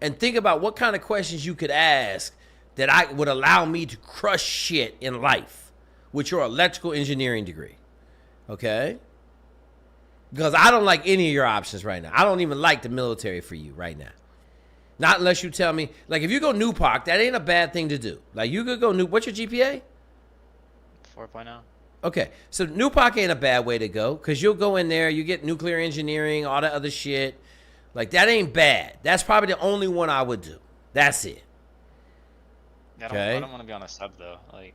and think about what kind of questions you could ask that I would allow me to crush shit in life with your electrical engineering degree. Okay? Because I don't like any of your options right now. I don't even like the military for you right now. Not unless you tell me, like if you go New Park, that ain't a bad thing to do. Like you could go what's your GPA? 4.0. Okay, so New Park ain't a bad way to go because you'll go in there, you get nuclear engineering, all that other shit. Like that ain't bad. That's probably the only one I would do. That's it. I don't want to be on a sub though. Like,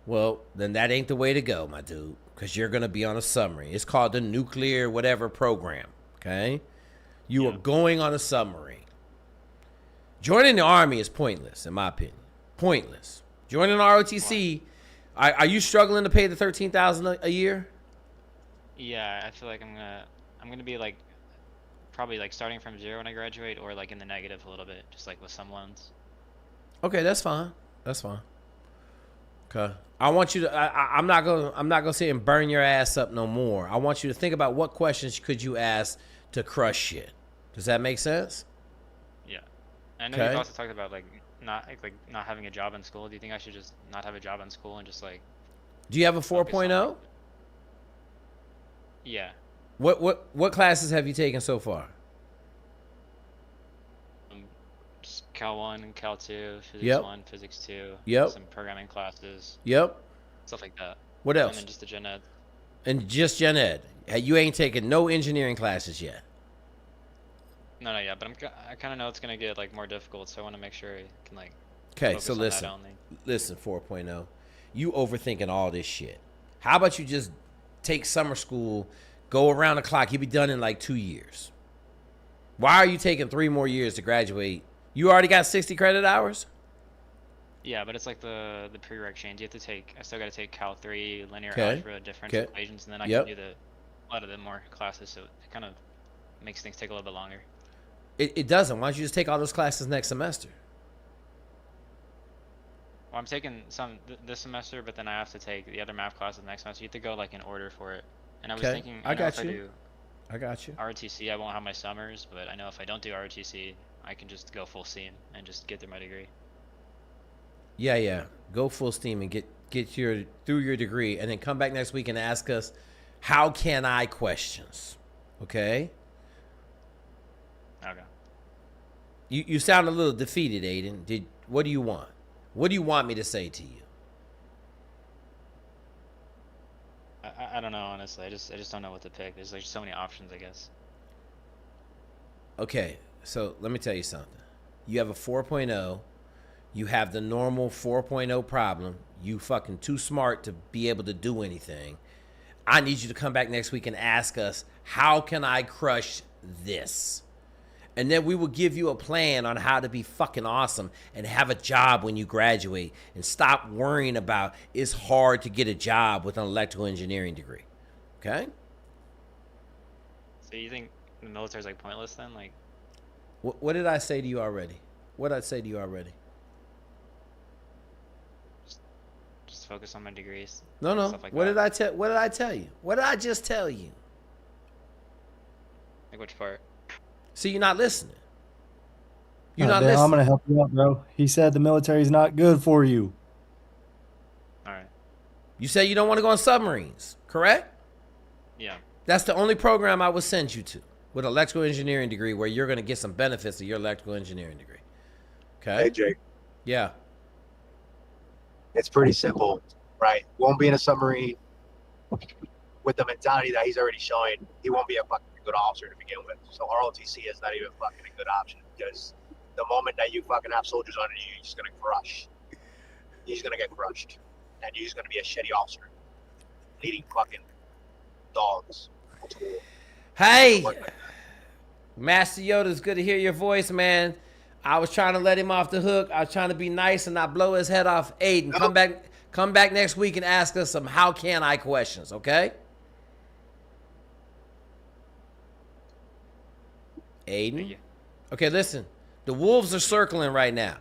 well, then that ain't the way to go, my dude, because you're gonna be on a submarine. It's called the nuclear whatever program. Okay, you are going on a submarine. Joining the Army is pointless, in my opinion. Pointless. Joining ROTC. Are you struggling to pay the $13,000 a year? yeah, I feel like I'm gonna be like probably like starting from 0 when I graduate, or like in the negative a little bit, just like with some loans. Okay, that's fine. That's fine. Okay. I want you to. I'm not gonna sit and burn your ass up no more. I want you to think about what questions could you ask to crush shit. Does that make sense? Yeah. I know Okay. you've also talked about like not having a job in school. Do you think I should just not have a job in school and just like? Do you have a focus on, 4.0? like, yeah. What classes have you taken so far? Just Cal 1 and Cal 2, Physics Yep. 1, Physics 2. Yep. Some programming classes, Yep. stuff like that. What And else? then just the gen ed. And just gen ed. You ain't taken no engineering classes yet. No, yeah, but I kind of know it's gonna get like more difficult, so I want to make sure I can like. Okay, focus so on that listen. only. Listen, 4.0. You overthinking all this shit. How about you just take summer school, go around the clock, you'll be done in like 2 years. Why are you taking 3 more years to graduate? You already got 60 credit hours? Yeah, but it's like the prereq change. You have to take. I still got to take Cal 3, linear Okay. algebra, differential Okay. equations, and then I Yep. can do a lot of the more classes. So it kind of makes things take a little bit longer. It doesn't. Why don't you just take all those classes next semester? Well, I'm taking some this semester, but then I have to take the other math classes next semester. You have to go like in order for it. And I was Okay, thinking, I got if I you. do I got you. ROTC, I won't have my summers, but I know if I don't do ROTC, I can just go full steam and just get through my degree. Yeah. Go full steam and get through your degree, and then come back next week and ask us, how can I questions? Okay? Okay. You sound a little defeated, Aiden. What do you want? What do you want me to say to you? I don't know, honestly. I just don't know what to pick. There's like so many options, I guess. Okay, so let me tell you something. You have a 4.0. You have the normal 4.0 problem. You fucking too smart to be able to do anything. I need you to come back next week and ask us, how can I crush this? And then we will give you a plan on how to be fucking awesome and have a job when you graduate, and stop worrying about it's hard to get a job with an electrical engineering degree. Okay? So you think the military's like pointless then? Like, What did I say to you already? What did I say to you already? just focus on my degrees. No. Stuff like What that. did I tell? What did I tell you? What did I just tell you? Like which part? See, you're not listening. You're All right, not Dan, I'm listening. gonna help you out, bro. He said the military's not good for you. All right. You say you don't want to go on submarines, correct? Yeah. That's the only program I would send you to with an electrical engineering degree, where you're going to get some benefits of your electrical engineering degree. Okay? Hey, Jake, Yeah. it's pretty simple, right? Won't be in a submarine with the mentality that he's already showing. He won't be a fucking good officer to begin with. So ROTC is not even fucking a good option, because the moment that you fucking have soldiers under you, you're just gonna crush. You're just gonna get crushed, and you're just gonna be a shitty officer, leading fucking dogs to war. Hey, Master Yoda, it's good to hear your voice, man. I was trying to let him off the hook. I was trying to be nice and not blow his head off. Aiden, No. come back next week and ask us some how can I questions, okay? Thank Aiden? you. Okay, listen. The wolves are circling right now.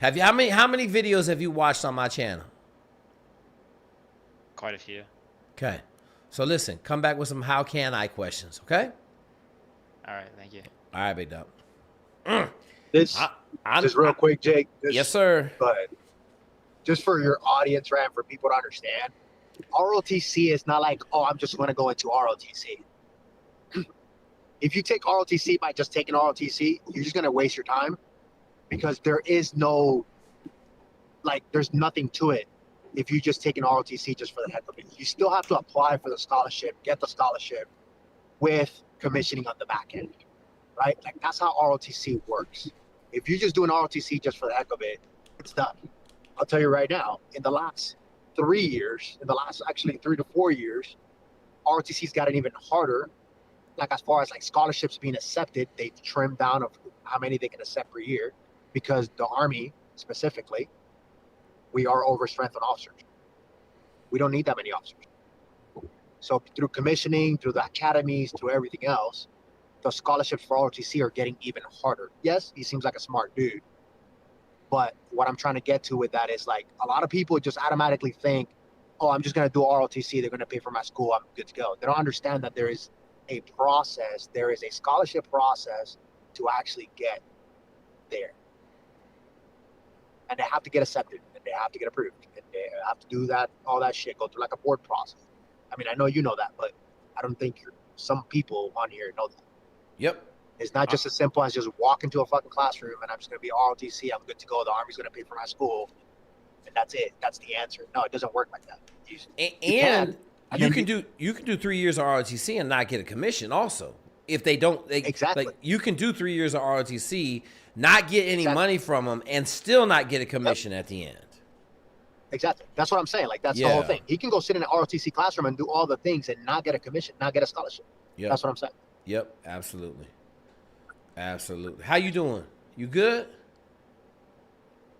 How many videos have you watched on my channel? Quite a few. Okay. So listen, come back with some how can I questions, okay? All right. Thank you. All right, big dog. This I'm, just real quick, Jake. This, yes, sir. But just for your audience, right, for people to understand, ROTC is not like, oh, I'm just going to go into ROTC. If you take ROTC by just taking ROTC, you're just going to waste your time, because there is no, like, there's nothing to it if you just take an ROTC just for the heck of it. You still have to apply for the scholarship, get the scholarship with commissioning on the back end, right? Like, that's how ROTC works. If you just do an ROTC just for the heck of it, it's done. I'll tell you right now, in the last 3 years, in the last actually 3 to 4 years, ROTC's gotten even harder. Like, as far as like scholarships being accepted, they trimmed down of how many they can accept per year, because the Army specifically, we are overstrength on officers. We don't need that many officers. So through commissioning, through the academies, through everything else, the scholarships for ROTC are getting even harder. Yes, he seems like a smart dude. But what I'm trying to get to with that is like a lot of people just automatically think, oh, I'm just going to do ROTC. They're going to pay for my school. I'm good to go. They don't understand that there is a process. There is a scholarship process to actually get there. And they have to get accepted and they have to get approved and they have to do that, all that shit, go through like a board process. I mean, I know you know that, but I don't think some people on here know that. Yep. It's not just as simple as just walk into a fucking classroom and I'm just going to be ROTC. I'm good to go. The Army's going to pay for my school. And that's it. That's the answer. No, it doesn't work like that. You can do 3 years of ROTC and not get a commission also. If they don't, exactly. Like you can do 3 years of ROTC, not get any money from them, and still not get a commission at the end. Exactly. That's what I'm saying. Like, that's the whole thing. He can go sit in an ROTC classroom and do all the things and not get a commission, not get a scholarship. Yep. That's what I'm saying. Yep, absolutely. Absolutely. How you doing? You good?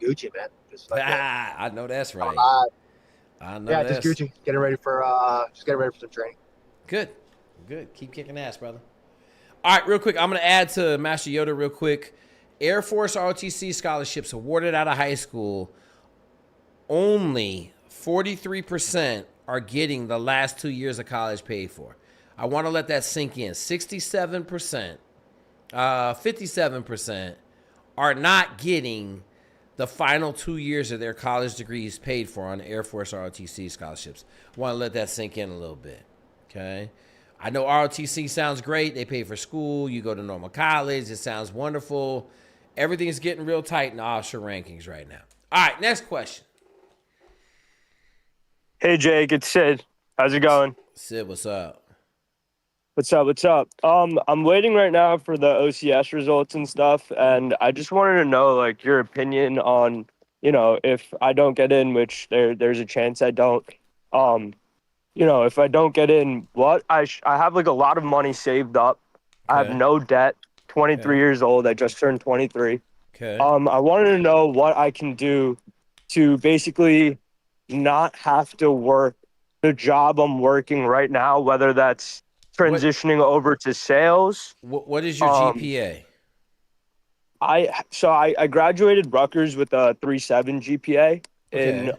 Gucci, man. I know that's right. I know. Yeah, just Gucci. Getting ready for some training. Good. Keep kicking ass, brother. All right, real quick. I'm gonna add to Master Yoda real quick. Air Force ROTC scholarships awarded out of high school. Only 43% are getting the last 2 years of college paid for. I want to let that sink in. 67%, 57% are not getting the final 2 years of their college degrees paid for on Air Force ROTC scholarships. I want to let that sink in a little bit, okay? I know ROTC sounds great. They pay for school. You go to normal college. It sounds wonderful. Everything's getting real tight in the officer rankings right now. All right, next question. Hey, Jake, it's Sid. How's it going? Sid, what's up? What's up? I'm waiting right now for the OCS results and stuff, and I just wanted to know, like, your opinion on, if I don't get in, which there's a chance I don't, if I don't get in, what I have like a lot of money saved up. Okay. I have no debt. 23 years old. I just turned 23. Okay. I wanted to know what I can do to basically not have to work the job I'm working right now, whether that's transitioning over to sales. What is your GPA? I graduated Rutgers with a 3.7 GPA in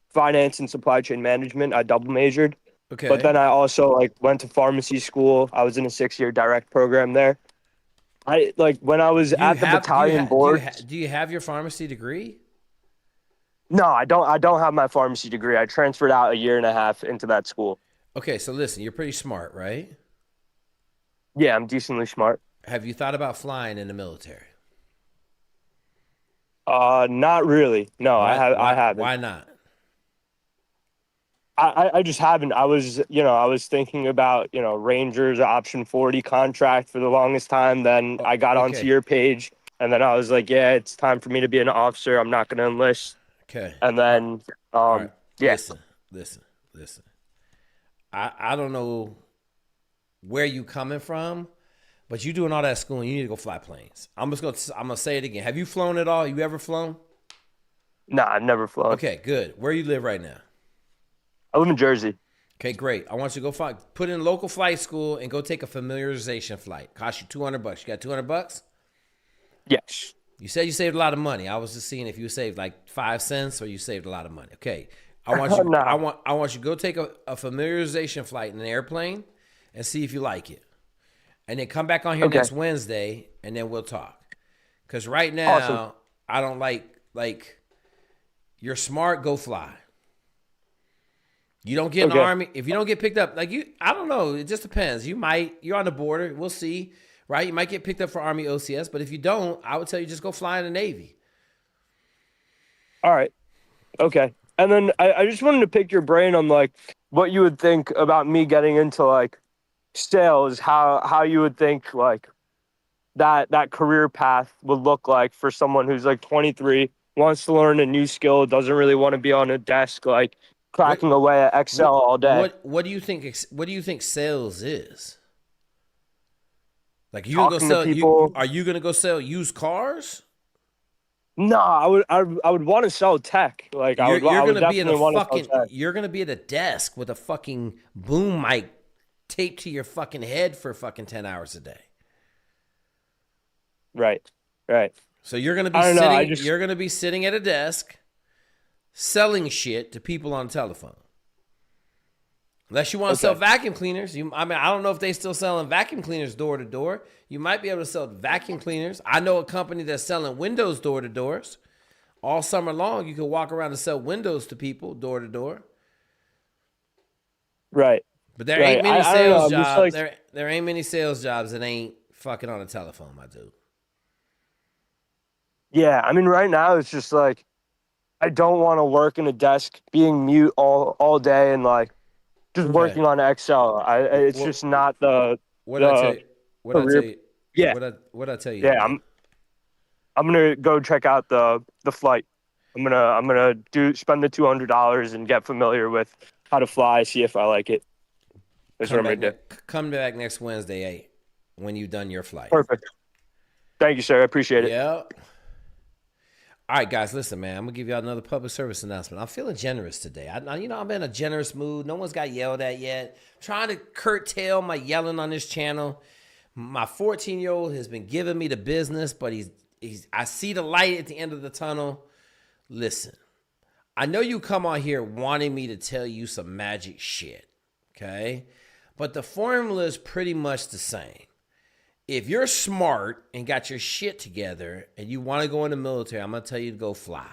finance and supply chain management. I double majored. Okay. But then I also went to pharmacy school. I was in a 6-year direct program there. When I was at the battalion board. Do you have your pharmacy degree? No, I don't have my pharmacy degree. I transferred out a year and a half into that school. Okay, so listen, you're pretty smart, right? Yeah, I'm decently smart. Have you thought about flying in the military? Not really. No, I haven't. Why not? I just haven't. I was thinking about, Rangers option 40 contract for the longest time. Then I got onto your page and then I was like, yeah, it's time for me to be an officer. I'm not going to enlist. Okay. And then, right. yeah. Listen. I don't know where you coming from, but you doing all that schooling, you need to go fly planes. I'm gonna say it again. Have you flown at all? You ever flown? Nah, I've never flown. Okay, good. Where you live right now? I live in Jersey. Okay, great. I want you to go put in local flight school and go take a familiarization flight. Cost you $200. You got $200? Yes. You said you saved a lot of money. I was just seeing if you saved like 5 cents or you saved a lot of money. Okay. I want you. I want you to go take a familiarization flight in an airplane and see if you like it, and then come back on here next Wednesday, and then we'll talk. Because right now, awesome. I don't like. You're smart. Go fly. You don't get in the Army if you don't get picked up. I don't know. It just depends. You're on the border. We'll see. Right? You might get picked up for Army OCS, but if you don't, I would tell you just go fly in the Navy. All right. Okay. And then I just wanted to pick your brain on what you would think about me getting into sales, how you would think that career path would look like for someone who's 23, wants to learn a new skill, doesn't really want to be on a desk cracking away at Excel all day. What do you think? What do you think sales is? Are you gonna go sell used cars? No, I would want to sell tech. You're gonna be at a desk with a fucking boom mic taped to your fucking head for fucking 10 hours a day. Right. So you're gonna be you're gonna be sitting at a desk selling shit to people on the telephone. Unless you want to sell vacuum cleaners. I don't know if they still selling vacuum cleaners door to door. You might be able to sell vacuum cleaners. I know a company that's selling windows door to doors. All summer long, you can walk around and sell windows to people door to door. Right. But there ain't many I sales don't know, jobs. like, There ain't many sales jobs that ain't fucking on the telephone, my dude. yeah, I mean, right now it's just like I don't want to work in a desk being mute all day and like just working on Excel. It's just not the What I tell you? What I tell you? Yeah. What I tell you? Yeah, I'm gonna go check out the flight. I'm gonna spend the $200 and get familiar with how to fly, see if I like it. That's what I'm gonna do. Come back next Wednesday, when you've done your flight. Perfect. Thank you, sir. I appreciate it. Yeah. All right, guys, listen, man. I'm gonna give y'all another public service announcement. I'm feeling generous today. I'm in a generous mood. No one's got yelled at yet. I'm trying to curtail my yelling on this channel. My 14-year-old has been giving me the business, but I see the light at the end of the tunnel. Listen, I know you come on here wanting me to tell you some magic shit, okay? But the formula is pretty much the same. If you're smart and got your shit together and you want to go in the military, I'm going to tell you to go fly.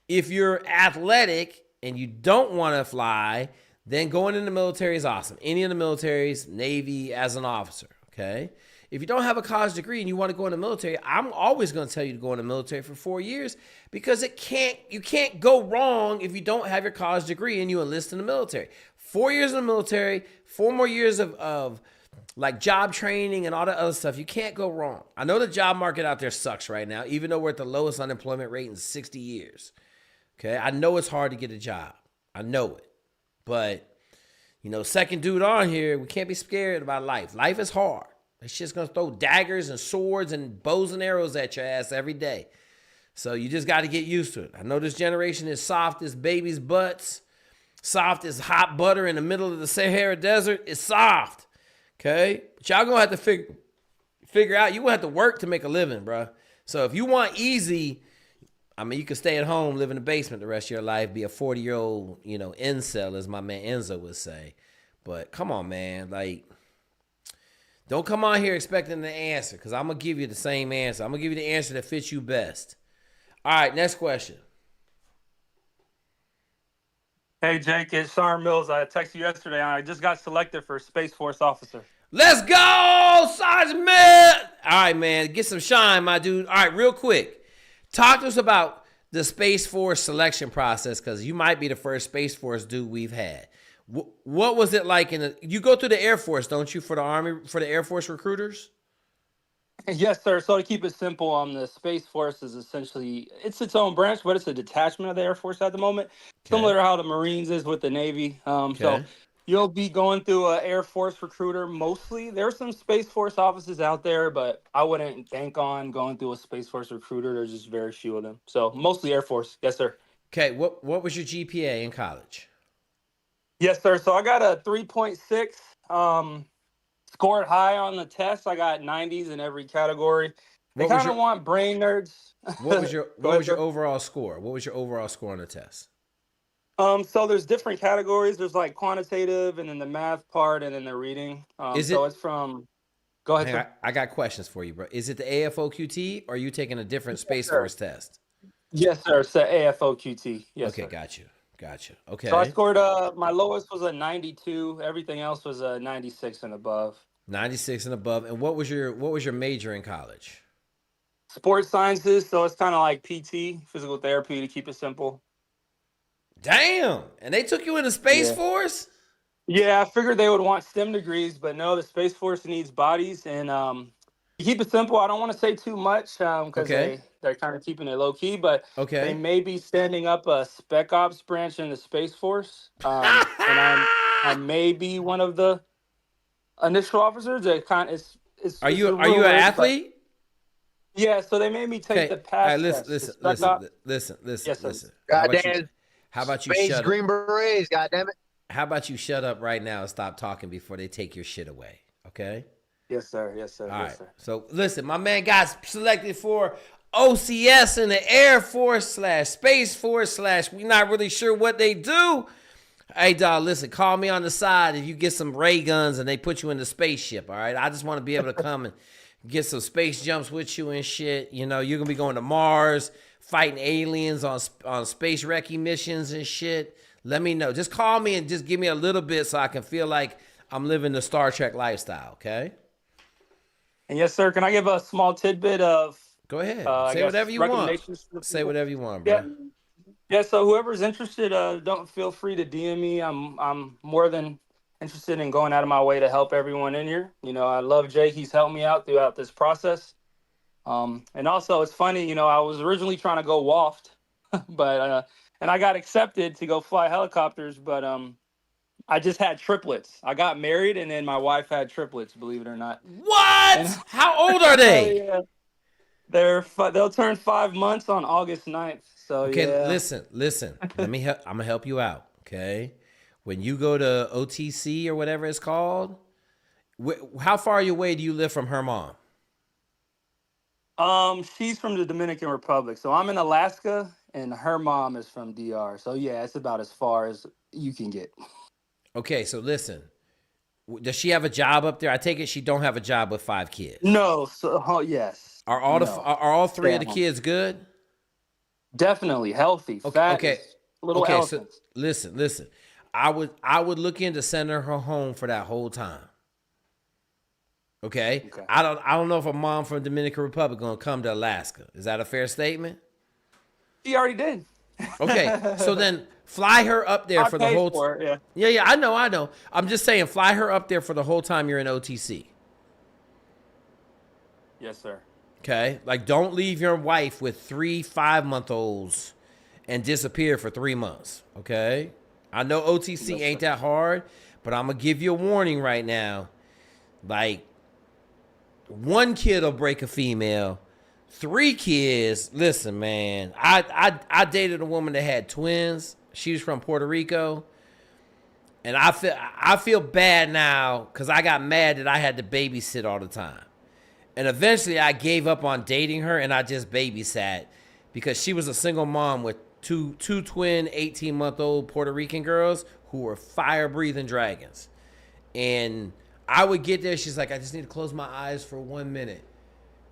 If you're athletic and you don't want to fly, then going in the military is awesome. Any of the militaries, Navy, as an officer, okay? If you don't have a college degree and you want to go in the military, I'm always going to tell you to go in the military for 4 years because you can't go wrong if you don't have your college degree and you enlist in the military. 4 years in the military, 4 more years of like job training and all that other stuff. You can't go wrong. I know the job market out there sucks right now, even though we're at the lowest unemployment rate in 60 years. Okay, I know it's hard to get a job. I know it. But, second dude on here, we can't be scared about life. Life is hard. That shit's going to throw daggers and swords and bows and arrows at your ass every day. So you just got to get used to it. I know this generation is soft as babies' butts, soft as hot butter in the middle of the Sahara Desert. It's soft. Okay? But y'all going to have to figure out, you're going to have to work to make a living, bro. So if you want easy, you can stay at home, live in the basement the rest of your life, be a 40-year-old, incel, as my man Enzo would say. But come on, man. Like, don't come on here expecting the answer because I'm going to give you the same answer. I'm going to give you the answer that fits you best. All right, next question. Hey, Jake, it's Sean Mills. I texted you yesterday. I just got selected for Space Force officer. Let's go, Sergeant Mill. All right, man. Get some shine, my dude. All right, real quick. Talk to us about the Space Force selection process because you might be the first Space Force dude we've had. What was it like? You go through the Air Force, don't you, for the Army, for the Air Force recruiters? Yes, sir. So to keep it simple, the Space Force is essentially, it's its own branch, but it's a detachment of the Air Force at the moment, similar to how the Marines is with the Navy. So you'll be going through an Air Force recruiter mostly. There's some Space Force offices out there, but I wouldn't bank on going through a Space Force recruiter. There's just very few of them. So mostly Air Force. Yes, sir. Okay. What was your GPA in college? Yes, sir. So I got a 3.6. Scored high on the test. I got 90s in every category. They kind of want brain nerds. What was your overall score? What was your overall score on the test? So there's different categories. There's like quantitative and then the math part and then the reading. It's from go ahead, sir. I got questions for you, bro. Is it the AFOQT or are you taking a different Space Force test? Yes, sir. It's the AFOQT. Yes, okay, sir. Gotcha. Okay. So I scored my lowest was a 92. Everything else was a 96 and above. 96 and above. And what was your major in college? Sports sciences, so it's kind of like PT, physical therapy to keep it simple. Damn. And they took you in the Space Force? Yeah, I figured they would want STEM degrees, but no, the Space Force needs bodies. And to keep it simple, I don't want to say too much because they're kind of keeping it low key, but they may be standing up a Spec Ops branch in the Space Force. And I may be one of the initial officers. That are you an athlete? Yeah, so they made me take the pass test. Listen. Yes, listen. Goddamn. How about you Space shut Green Berets, goddammit. How about you shut up right now and stop talking before they take your shit away? Okay. Yes, sir. Yes, sir. All Yes, right. sir. So listen, my man got selected for OCS in the Air Force / Space Force / we not really sure what they do. Hey, dog, listen, call me on the side if you get some ray guns and they put you in the spaceship, all right? I just want to be able to come and get some space jumps with you and shit. You know, you're going to be going to Mars, fighting aliens on space recce missions and shit. Let me know. Just call me and just give me a little bit so I can feel like I'm living the Star Trek lifestyle, okay? And yes, sir. Can I give a small tidbit of, Go ahead. I Say guess, whatever you want. recommendations for the Say people? whatever you want, Yeah. bro. Yeah. So whoever's interested, don't feel free to DM me. I'm more than interested in going out of my way to help everyone in here. You know, I love Jake. He's helped me out throughout this process. And also it's funny, you know, I was originally trying to go waft, but and I got accepted to go fly helicopters, but I just had triplets. I got married and then my wife had triplets, believe it or not. What? And How old are they? yeah, they'll turn 5 months on August 9th. So Okay, yeah. listen. Let me I'm gonna help you out. Okay, when you go to OTC or whatever it's called, how far away do you live from her mom? She's from the Dominican Republic. So I'm in Alaska and her mom is from DR. So yeah, it's about as far as you can get. Okay, so listen. Does she have a job up there? I take it she don't have a job with 5 kids. No, so yes. Are all 3 Stay of at the home. kids good? Definitely healthy, fat, Okay. as little Okay, so elephants. listen. I would look into sending her home for that whole time. Okay? I don't know if a mom from Dominican Republic gonna come to Alaska. Is that a fair statement? She already did. Okay, so then fly her up there I for the paid whole. for it, Yeah, I know. I'm just saying, fly her up there for the whole time you're in OTC. Yes, sir. Okay, like don't leave your wife with 3 5-month-olds and disappear for 3 months. Okay, I know OTC ain't that hard, but I'm gonna give you a warning right now. Like, 1 kid will break a female. 3 kids. Listen, man. I dated a woman that had twins. She was from Puerto Rico, and I feel bad now because I got mad that I had to babysit all the time. And eventually I gave up on dating her and I just babysat because she was a single mom with two twin 18-month-old Puerto Rican girls who were fire-breathing dragons. And I would get there, she's like, I just need to close my eyes for 1 minute.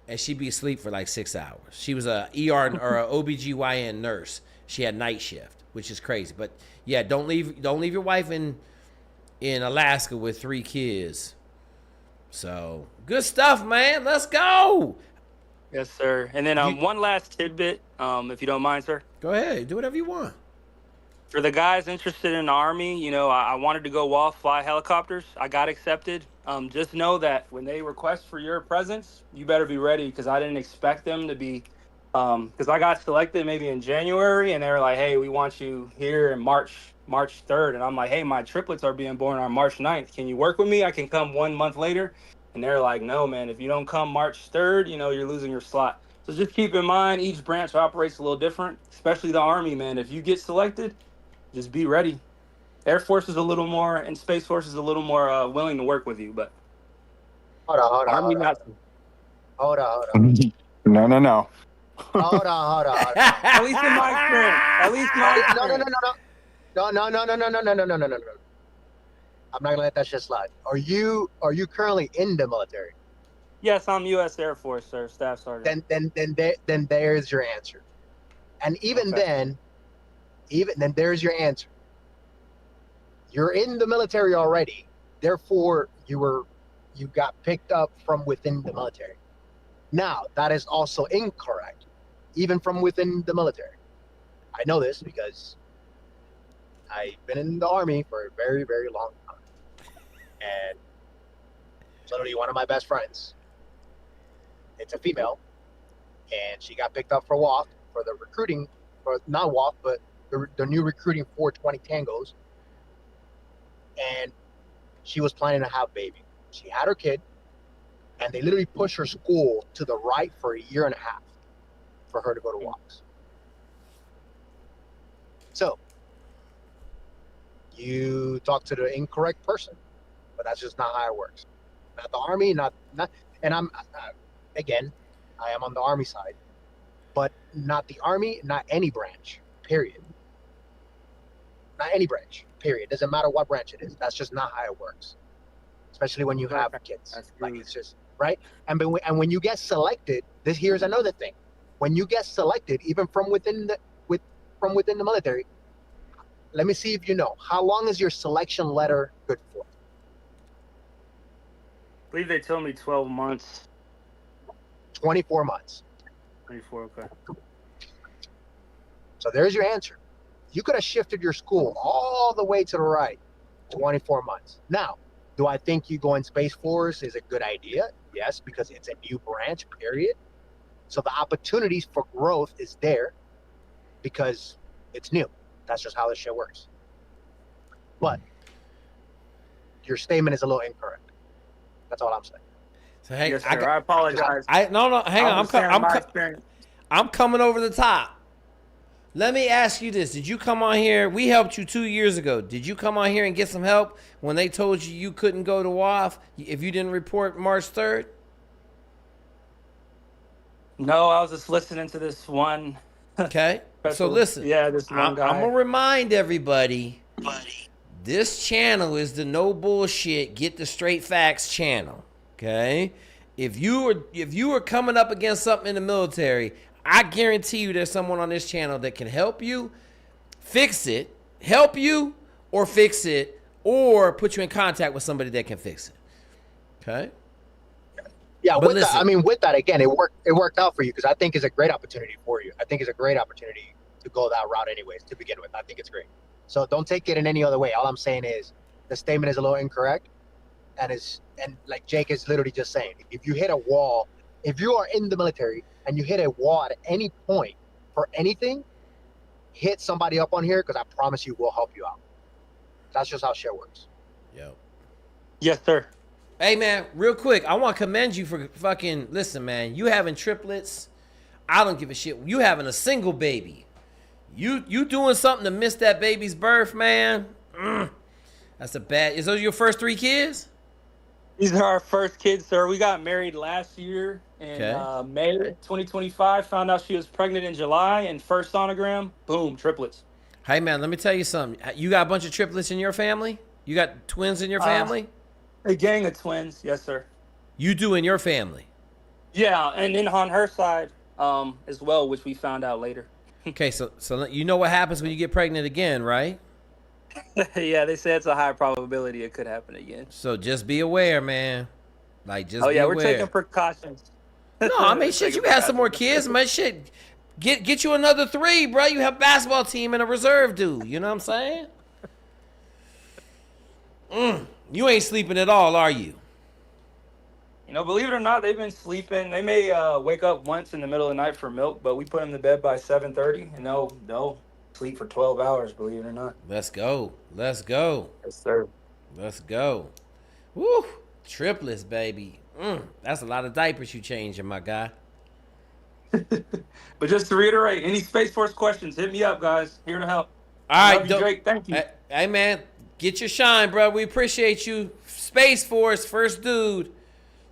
And she'd be asleep for like 6 hours. She was a ER or a OBGYN nurse. She had night shift, which is crazy. But yeah, don't leave your wife in Alaska with 3 kids. So, good stuff, man. Let's go. Yes, sir. And then one last tidbit, if you don't mind, sir. Go ahead. Do whatever you want. For the guys interested in the Army, you know, I wanted to go off, fly helicopters. I got accepted. Just know that when they request for your presence, you better be ready because I didn't expect them to be, because I got selected maybe in January and they were like, hey, we want you here in March 3rd. And I'm like, hey, my triplets are being born on March 9th. Can you work with me? I can come 1 month later. And they're like, no, man, if you don't come March 3rd, you know, you're losing your slot. So just keep in mind, each branch operates a little different, especially the Army, man. If you get selected, just be ready. Air Force is a little more, and Space Force is a little more willing to work with you, but Hold on. Army not. Hold on. No. Hold on. At least in my experience. At least my experience. No. I'm not gonna let that shit slide. Are you currently in the military? Yes, I'm U.S. Air Force, sir, Staff Sergeant. Then there's your answer. And even then there's your answer. You're in the military already. Therefore, you got picked up from within the military. Now, that is also incorrect, even from within the military. I know this because I've been in the Army for a very, very long time. And literally one of my best friends, it's a female, and she got picked up for WAF, for the recruiting, for not WAF, but the new recruiting 420 tangos. And she was planning to have a baby. She had her kid, and they literally pushed her school to the right for 1.5 years for her to go to walks. So you talk to the incorrect person. But that's just not how it works. Not the Army, not, and again, I am on the Army side, but not the Army, not any branch, period. Not any branch, period. Doesn't matter what branch it is. That's just not how it works. Especially when you have kids. Like, it's just, right? And when you get selected, here's another thing. When you get selected, even from within the military, let me see if you know. How long is your selection letter good for? I believe they told me 12 months. 24 months. 24, okay. So there's your answer. You could have shifted your school all the way to the right, 24 months. Now, do I think you going Space Force is a good idea? Yes, because it's a new branch, period. So the opportunities for growth is there because it's new. That's just how this shit works. But your statement is a little incorrect. That's all I'm saying. So hey, yes, sir. I apologize. Hang on. I'm coming over the top. Let me ask you this. Did you come on here? We helped you 2 years ago. Did you come on here and get some help when they told you couldn't go to WAF if you didn't report March 3rd? No, I was just listening to this one. Okay. So listen. Yeah, this one guy. I'm going to remind everybody, this channel is the no bullshit, get the straight facts channel. Okay? If you are coming up against something in the military, I guarantee you there's someone on this channel that can help you fix it, help you or fix it, or put you in contact with somebody that can fix it. Okay? Yeah, with that, again, it worked out for you because I think it's a great opportunity for you. I think it's a great opportunity to go that route anyways, to begin with. I think it's great. So don't take it in any other way. All I'm saying is the statement is a little incorrect, and like Jake is literally just saying, if you hit a wall, if you are in the military and you hit a wall at any point for anything, hit somebody up on here because I promise you we'll help you out. That's just how shit works. Yo. Yes, sir. Hey, man, real quick, I want to commend you for fucking, listen, man, you having triplets, I don't give a shit. You having a single baby. You doing something to miss that baby's birth, man. That's a bad, is those your first 3 kids? These are our first kids, sir. We got married last year in May 2025. Found out she was pregnant in July, and first sonogram, boom, triplets. Hey, man, let me tell you something. You got a bunch of triplets in your family? You got twins in your family? A gang of twins, yes, sir. You do in your family? Yeah, and then on her side as well, which we found out later. Okay, so you know what happens when you get pregnant again, right? Yeah, they say it's a high probability it could happen again. So just be aware, man. Like, just be aware. We're taking precautions. No, I mean, shit, you got some more kids, man. Shit, get you another 3, bro. You have a basketball team and a reserve dude. You know what I'm saying? You ain't sleeping at all, are you? You know, believe it or not, they've been sleeping. They may wake up once in the middle of the night for milk, but we put them to bed by 7:30, and they'll sleep for 12 hours, believe it or not. Let's go. Let's go. Yes, sir. Let's go. Woo! Triplets, baby. That's a lot of diapers you changing, my guy. But just to reiterate, any Space Force questions, hit me up, guys. Here to help. All right, Love you, Drake. Thank you. Hey, man, get your shine, bro. We appreciate you. Space Force, first dude.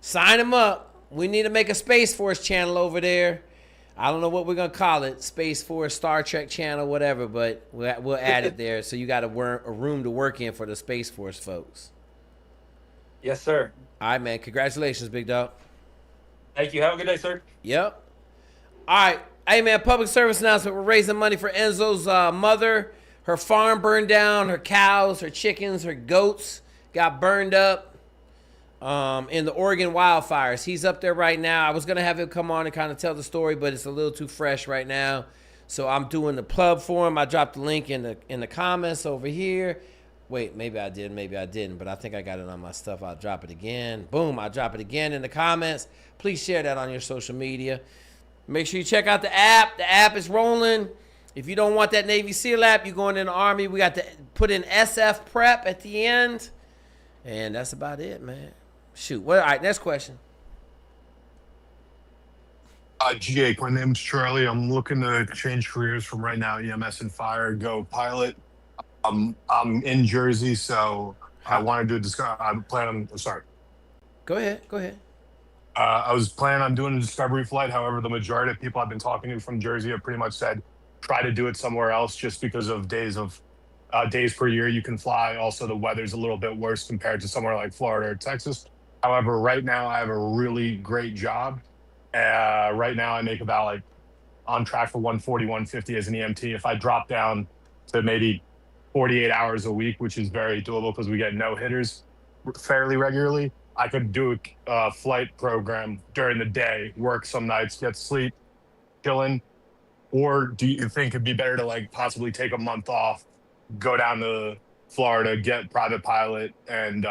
Sign him up. We need to make a Space Force channel over there. I don't know what we're going to call it. Space Force, Star Trek channel, whatever, but we'll add it there so you got a room to work in for the Space Force folks. Yes, sir. All right, man. Congratulations, big dog. Thank you. Have a good day, sir. Yep. All right. Hey, man, public service announcement. We're raising money for Enzo's mother. Her farm burned down. Her cows, her chickens, her goats got burned up in the Oregon wildfires. He's up there right now. I was going to have him come on and kind of tell the story, but it's a little too fresh right now. So I'm doing the plug for him. I dropped the link in the comments over here. Wait, maybe I did, maybe I didn't, but I think I got it on my stuff. I'll drop it again. Boom, I'll drop it again in the comments. Please share that on your social media. Make sure you check out the app. The app is rolling. If you don't want that Navy SEAL app, you're going in the Army. We got to put in SF prep at the end. And that's about it, man. Shoot. Well, all right, next question. Jake, my name's Charlie. I'm looking to change careers from right now EMS and fire, go pilot. I'm in Jersey, so I How? want to do a discovery. I plan on. Sorry. Go ahead. Go ahead. I was planning on doing a discovery flight. However, the majority of people I've been talking to from Jersey have pretty much said try to do it somewhere else, just because of days per year you can fly. Also, the weather's a little bit worse compared to somewhere like Florida or Texas. However, right now I have a really great job. Right now I make about like on track for 140, 150 as an EMT. If I drop down to maybe 48 hours a week, which is very doable because we get no hitters fairly regularly, I could do a flight program during the day, work some nights, get sleep, chilling. Or do you think it'd be better to like possibly take a month off, go down to Florida, get private pilot, and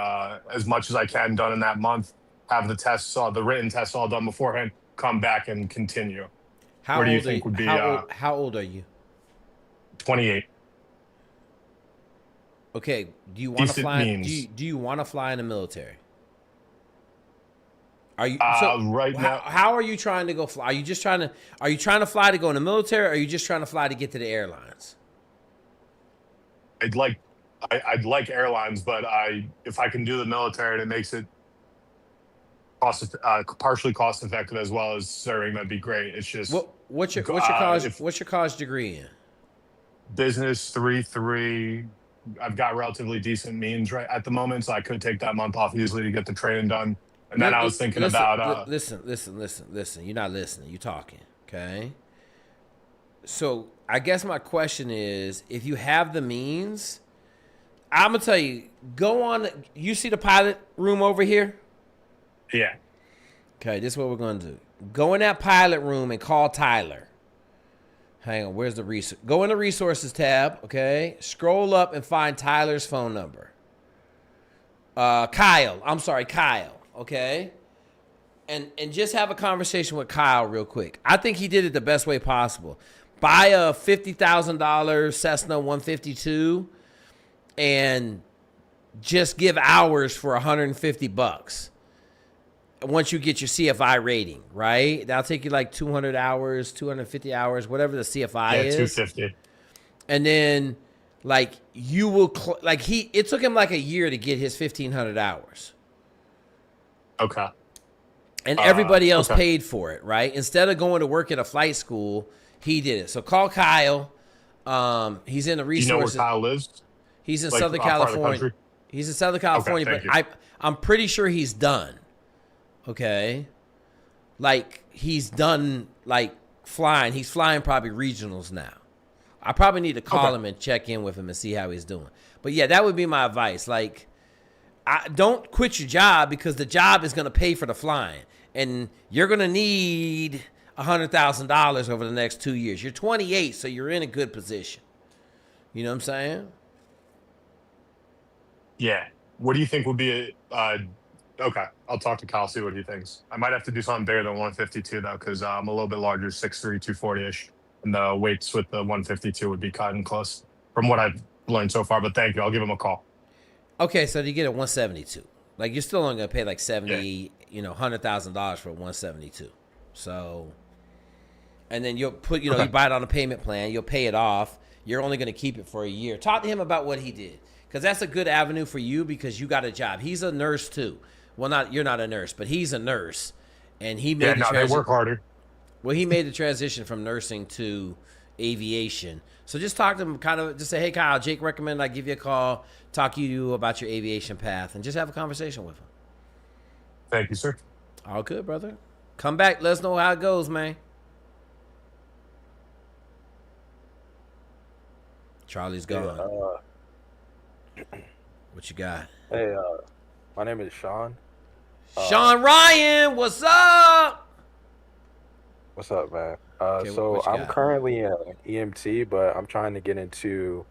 as much as I can done in that month, have the written tests all done beforehand, come back and continue? How What do you old are you? think would be How old are you? 28? Okay. Do you want to Decent fly? means. Do you want to fly in the military? Are you Right now, how are you trying to go fly? Are you trying to fly to go in the military, or are you just trying to fly to get to the airlines? I'd like I'd like airlines, but if I can do the military and it makes it partially cost effective as well as serving, that'd be great. It's just What's your if what's your college degree in? business 3-3, I've got relatively decent means right at the moment, so I could take that month off easily to get the training done. And then I was thinking about Listen. You're not listening. You're talking. Okay. So I guess my question is, if you have the means, I'm gonna tell you, go on. You see the pilot room over here? yeah. Okay, this is what we're gonna do. Go in that pilot room and call Tyler. Hang on, where's the resource? Go in the resources tab. Okay, scroll up and find Tyler's phone number. Kyle. I'm sorry, Kyle. Okay. And just have a conversation with Kyle real quick. I think he did it the best way possible. Buy a $50,000 Cessna 152 and just give hours for $150 once you get your CFI rating, right? That'll take you like 200 hours, 250 hours, whatever the CFI is. 250. And then like you will it took him like a year to get his 1,500 hours. Okay. And everybody else okay. paid for it, right? Instead of going to work at a flight school, he did it. So call Kyle. He's in the resources. Do you know where Kyle lives? He's in Like, Southern part of the California. country? He's in Southern California, thank but you. I'm pretty sure he's done. Okay? Like he's done like flying. He's flying probably regionals now. I probably need to call him and check in with him and see how he's doing. But yeah, that would be my advice. Like don't quit your job because the job is going to pay for the flying. And you're going to need $100,000 over the next 2 years. You're 28, so you're in a good position. You know what I'm saying? Yeah. What do you think would be okay, I'll talk to Kyle, see what he thinks. I might have to do something bigger than 152 though, because I'm a little bit larger, 6'3", 240-ish. And the weights with the 152 would be cutting close from what I've learned so far. But thank you. I'll give him a call. Okay, so you get a 172. Like you're still only gonna pay like $100,000 for a 172. So, and then you'll put, you buy it on a payment plan. You'll pay it off. You're only gonna keep it for a year. Talk to him about what he did, because that's a good avenue for you because you got a job. He's a nurse too. Well, you're not a nurse, but he's a nurse, and he made they work harder. Well, he made the transition from nursing to aviation. So just talk to him, kind of just say, hey, Kyle, Jake recommended I give you a call, talk to you about your aviation path, and just have a conversation with him. Thank you, sir. All good, brother. Come back. Let us know how it goes, man. Charlie's gone. What you got? Hey, my name is Sean. Sean Ryan, what's up? What's up, man? Okay, so what you I'm got? currently an EMT, but I'm trying to get into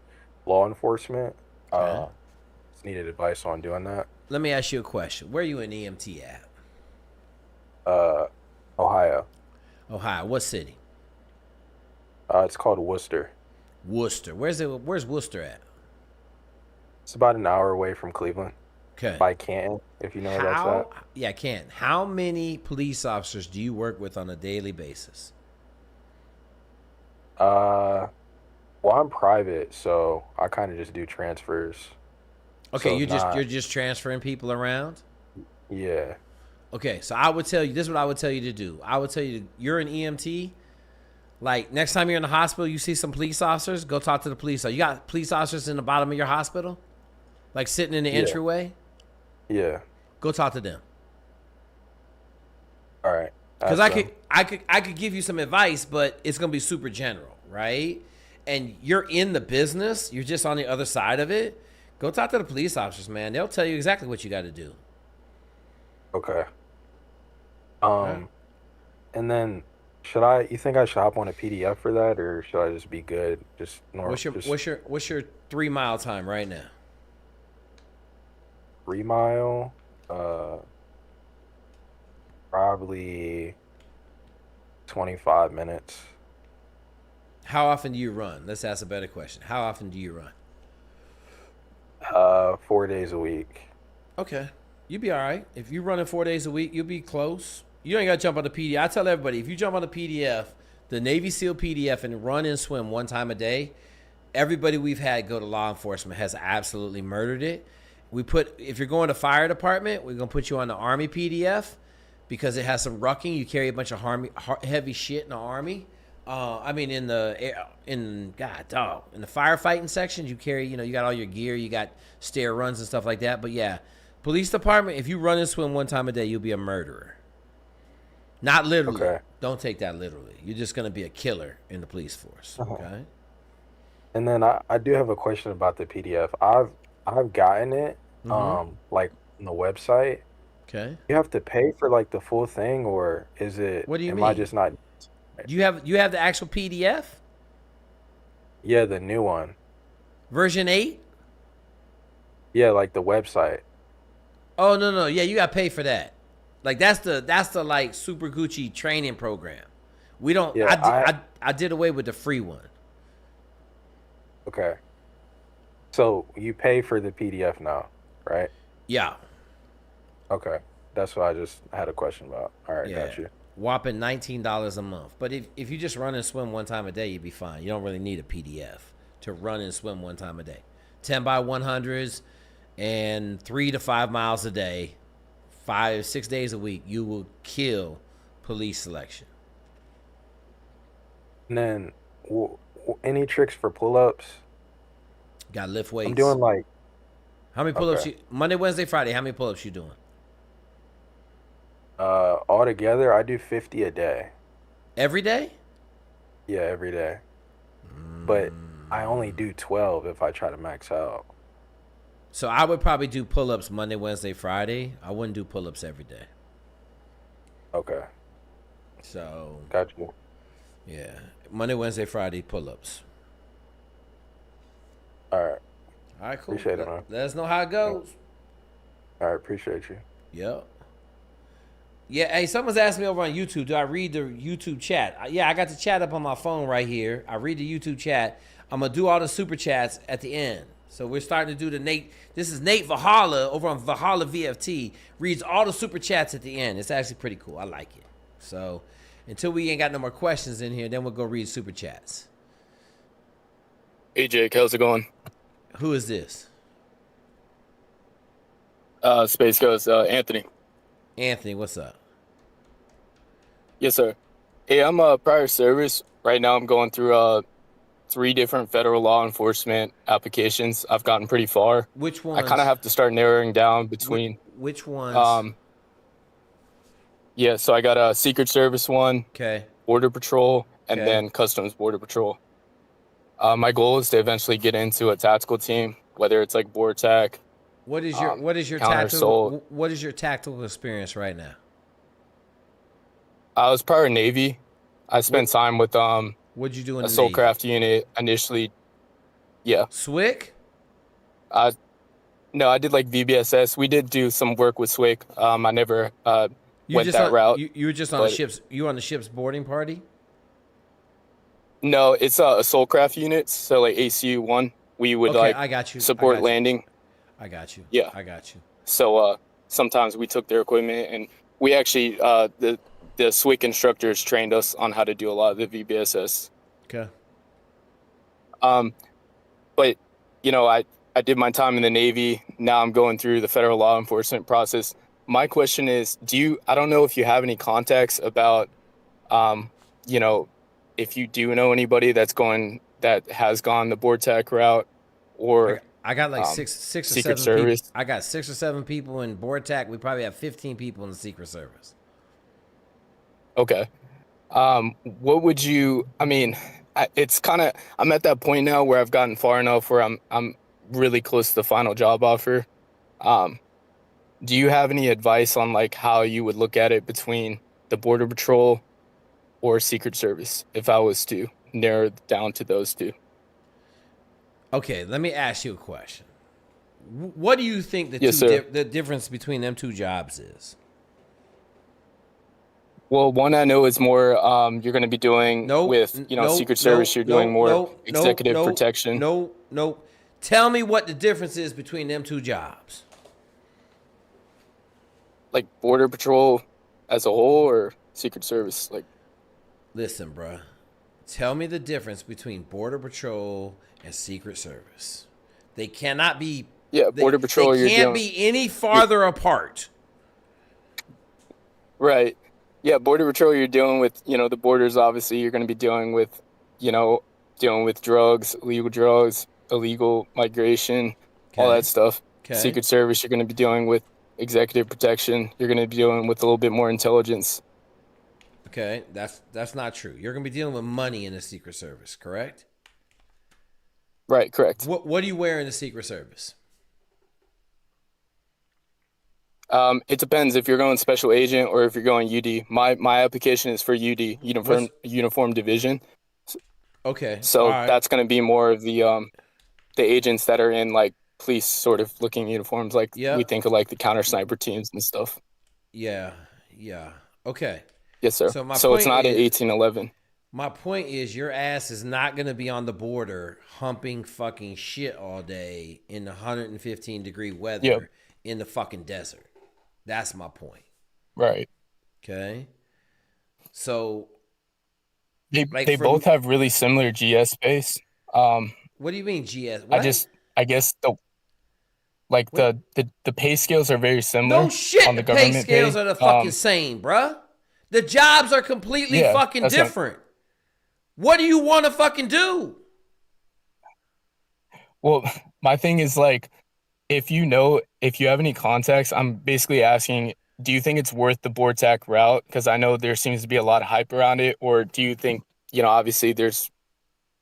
law enforcement. Okay. Just needed advice on doing that. Let me ask you a question. Where are you an EMT at? Ohio. Ohio. What city? It's called Worcester. Worcester. Where's Worcester at? It's about an hour away from Cleveland. Okay. By Canton, if you know where that's at. Yeah, Canton. How many police officers do you work with on a daily basis? Well, I'm private, so I kind of just do transfers. Okay, So it's you're not. just transferring people around. Yeah. Okay, so I would tell you this is what I would tell you to do. I would tell you you're an EMT. Like next time you're in the hospital, you see some police officers, go talk to the police. So you got police officers in the bottom of your hospital, like sitting in the Yeah. entryway. Yeah. Go talk to them. All right. Because Ask them. I could give you some advice, but it's gonna be super general, right? And you're in the business, you're just on the other side of it. Go talk to the police officers, man. They'll tell you exactly what you got to do. Okay. Right? And then you think I should hop on a PDF for that, or should I just be good? Just normal. What's your 3 mile time right now? 3 mile? Probably 25 minutes. How often do you run? Let's ask a better question. How often do you run? 4 days a week. Okay. You'll be all right. If you're running 4 days a week, you'll be close. You ain't got to jump on the PDF. I tell everybody, if you jump on the PDF, the Navy SEAL PDF, and run and swim 1 time a day, everybody we've had go to law enforcement has absolutely murdered it. If you're going to fire department, we're going to put you on the Army PDF because it has some rucking. You carry a bunch of heavy shit in the Army. In the firefighting sections, you got all your gear, you got stair runs and stuff like that. But yeah, police department, if you run and swim 1 time a day, you'll be a murderer. Not literally. Okay. Don't take that literally. You're just going to be a killer in the police force. Okay. And then I do have a question about the PDF. I've gotten it, like on the website. Okay. You have to pay for like the full thing, or is it? What do you am mean? I just not? You have the actual PDF? Yeah, the new one. Version 8? Yeah, like the website. Oh no. Yeah, you gotta pay for that. Like that's the like Super Gucci training program. We don't Yeah, I did away with the free one. Okay. So you pay for the PDF now, right? Yeah. Okay. That's what I just had a question about. All right, Yeah. got you. Whopping $19 a month. But if you just run and swim 1 time a day, you'd be fine. You don't really need a PDF to run and swim 1 time a day. 10 by 100s and 3 to 5 miles a day, 6 days a week, you will kill police selection. And then any tricks for pull-ups? Got to lift weights. I'm doing like how many pull-ups okay. Monday, Wednesday, Friday, how many pull-ups you doing? Altogether, I do 50 a day. Every day? Yeah, every day. But I only do 12 if I try to max out. So I would probably do pull-ups Monday, Wednesday, Friday. I wouldn't do pull-ups every day. Okay. So Got you. yeah, Monday, Wednesday, Friday pull-ups. All right. All right, cool. Appreciate it, man. Let us know how it goes. All right, appreciate you. Yep. Yeah, hey, someone's asked me over on YouTube, do I read the YouTube chat? Yeah, I got the chat up on my phone right here. I read the YouTube chat. I'm going to do all the super chats at the end. So we're starting to do the Nate. This is Nate Vahala over on Vahala VFT. Reads all the super chats at the end. It's actually pretty cool. I like it. So until we ain't got no more questions in here, then we'll go read super chats. Hey Jake, how's it going? Who is this? Space Ghost, Anthony. Anthony, what's up? Yes, sir. Hey, I'm prior service. Right now I'm going through 3 different federal law enforcement applications. I've gotten pretty far. Which ones? I kind of have to start narrowing down between. Which ones? Yeah, so I got a Secret Service one, Okay. Border Patrol, and Okay. then Customs Border Patrol. My goal is to eventually get into a tactical team, whether it's like BORTAC. What is your counter assault. what is your tactical experience right now? I was prior Navy. I spent time with What'd you do in the assault Navy? craft unit initially. Yeah. SWIC? No, I did like VBSS. We did do some work with SWIC. I never went that route. You were just on the ships. You were on the ship's boarding party? No, it's assault craft units. So like ACU 1, we would I got you. support landing. I got you. Yeah. I got you. So sometimes we took their equipment, and we actually the SWIC instructors trained us on how to do a lot of the VBSS. Okay. But I did my time in the Navy. Now I'm going through the federal law enforcement process. My question is, I don't know if you have any contacts about, if you do know anybody that has gone the board tech route or I got like six or Secret seven people. Service. I got 6 or 7 people in board tech. We probably have 15 people in the Secret Service. Okay. What would you? I mean, it's kind of. I'm at that point now where I've gotten far enough where I'm really close to the final job offer. Do you have any advice on like how you would look at it between the Border Patrol or Secret Service if I was to narrow it down to those two? Okay, let me ask you a question. What do you think the difference between them two jobs is? Well, one I know is more you're going to be doing Secret Service. You're doing more executive protection. No. Tell me what the difference is between them two jobs. Like Border Patrol as a whole or Secret Service? Like, listen, bruh. Tell me the difference between Border Patrol and Secret Service. They cannot be. Yeah, Border Patrol. They can't be any farther apart. Right. Yeah, Border Patrol, you're dealing with, the borders, obviously. You're going to be dealing with, drugs, illegal migration, all that stuff. Okay. Secret Service, you're going to be dealing with executive protection. You're going to be dealing with a little bit more intelligence. Okay, that's not true. You're going to be dealing with money in the Secret Service, correct? Right, correct. What do you wear in the Secret Service? It depends if you're going special agent or if you're going UD. My application is for UD, uniform division. Okay. So that's going to be more of the agents that are in like police sort of looking uniforms, like we think of like the counter sniper teams and stuff. Yeah. Okay. Yes, sir. So it's not an 1811. My point is your ass is not going to be on the border humping fucking shit all day in the 115-degree weather in the fucking desert. That's my point. Right. Okay. So they both have really similar GS space. What do you mean GS? What? I guess the pay scales are very similar. No shit. On the pay scales are the fucking same, bruh. The jobs are completely fucking different. What do you want to fucking do? Well, my thing is like, if you have any contacts, I'm basically asking, do you think it's worth the board tech route? Because I know there seems to be a lot of hype around it. Or do you think, obviously there's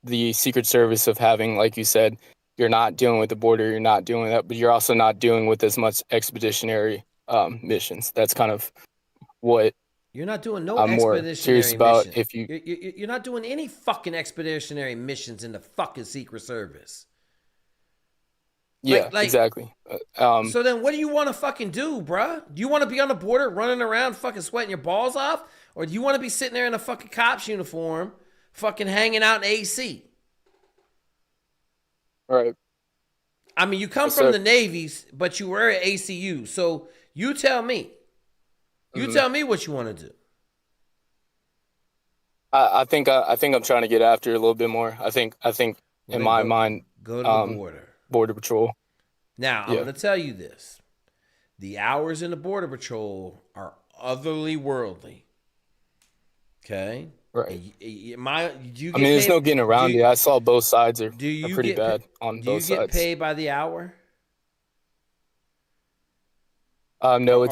the Secret Service of having, like you said, you're not dealing with the border, you're not doing that, but you're also not dealing with as much expeditionary missions. That's kind of what you're not doing. No I'm more curious about. Mission. If you're not doing any fucking expeditionary missions in the fucking Secret Service. Yeah, exactly. So then what do you want to fucking do, bruh? Do you want to be on the border running around fucking sweating your balls off? Or do you want to be sitting there in a fucking cop's uniform fucking hanging out in AC? Right. I mean, you come from the Navies, but you were at ACU. So you tell me. You tell me what you want to do. I think I'm trying to get after it a little bit more. I think in my mind, go to the border. Border Patrol. Now, I'm going to tell you this. The hours in the Border Patrol are otherly worldly. Okay? Right. There's no getting around it. I saw both sides are pretty bad on both sides. Do you get paid by the hour? No,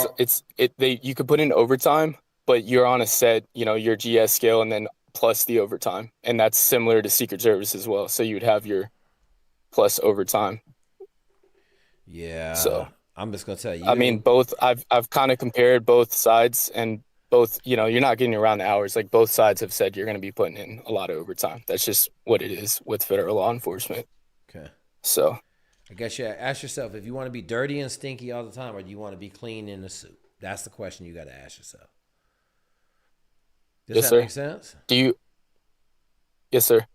you could put in overtime, but you're on a set, your GS scale and then plus the overtime. And that's similar to Secret Service as well. So you'd have your plus overtime. Yeah. So I'm just gonna tell you. I mean, both. I've kind of compared both sides, and both. You're not getting around the hours. Like both sides have said, you're going to be putting in a lot of overtime. That's just what it is with federal law enforcement. Okay. So, I guess you ask yourself if you want to be dirty and stinky all the time, or do you want to be clean in the suit? That's the question you got to ask yourself. Does that make sense? Yes, sir.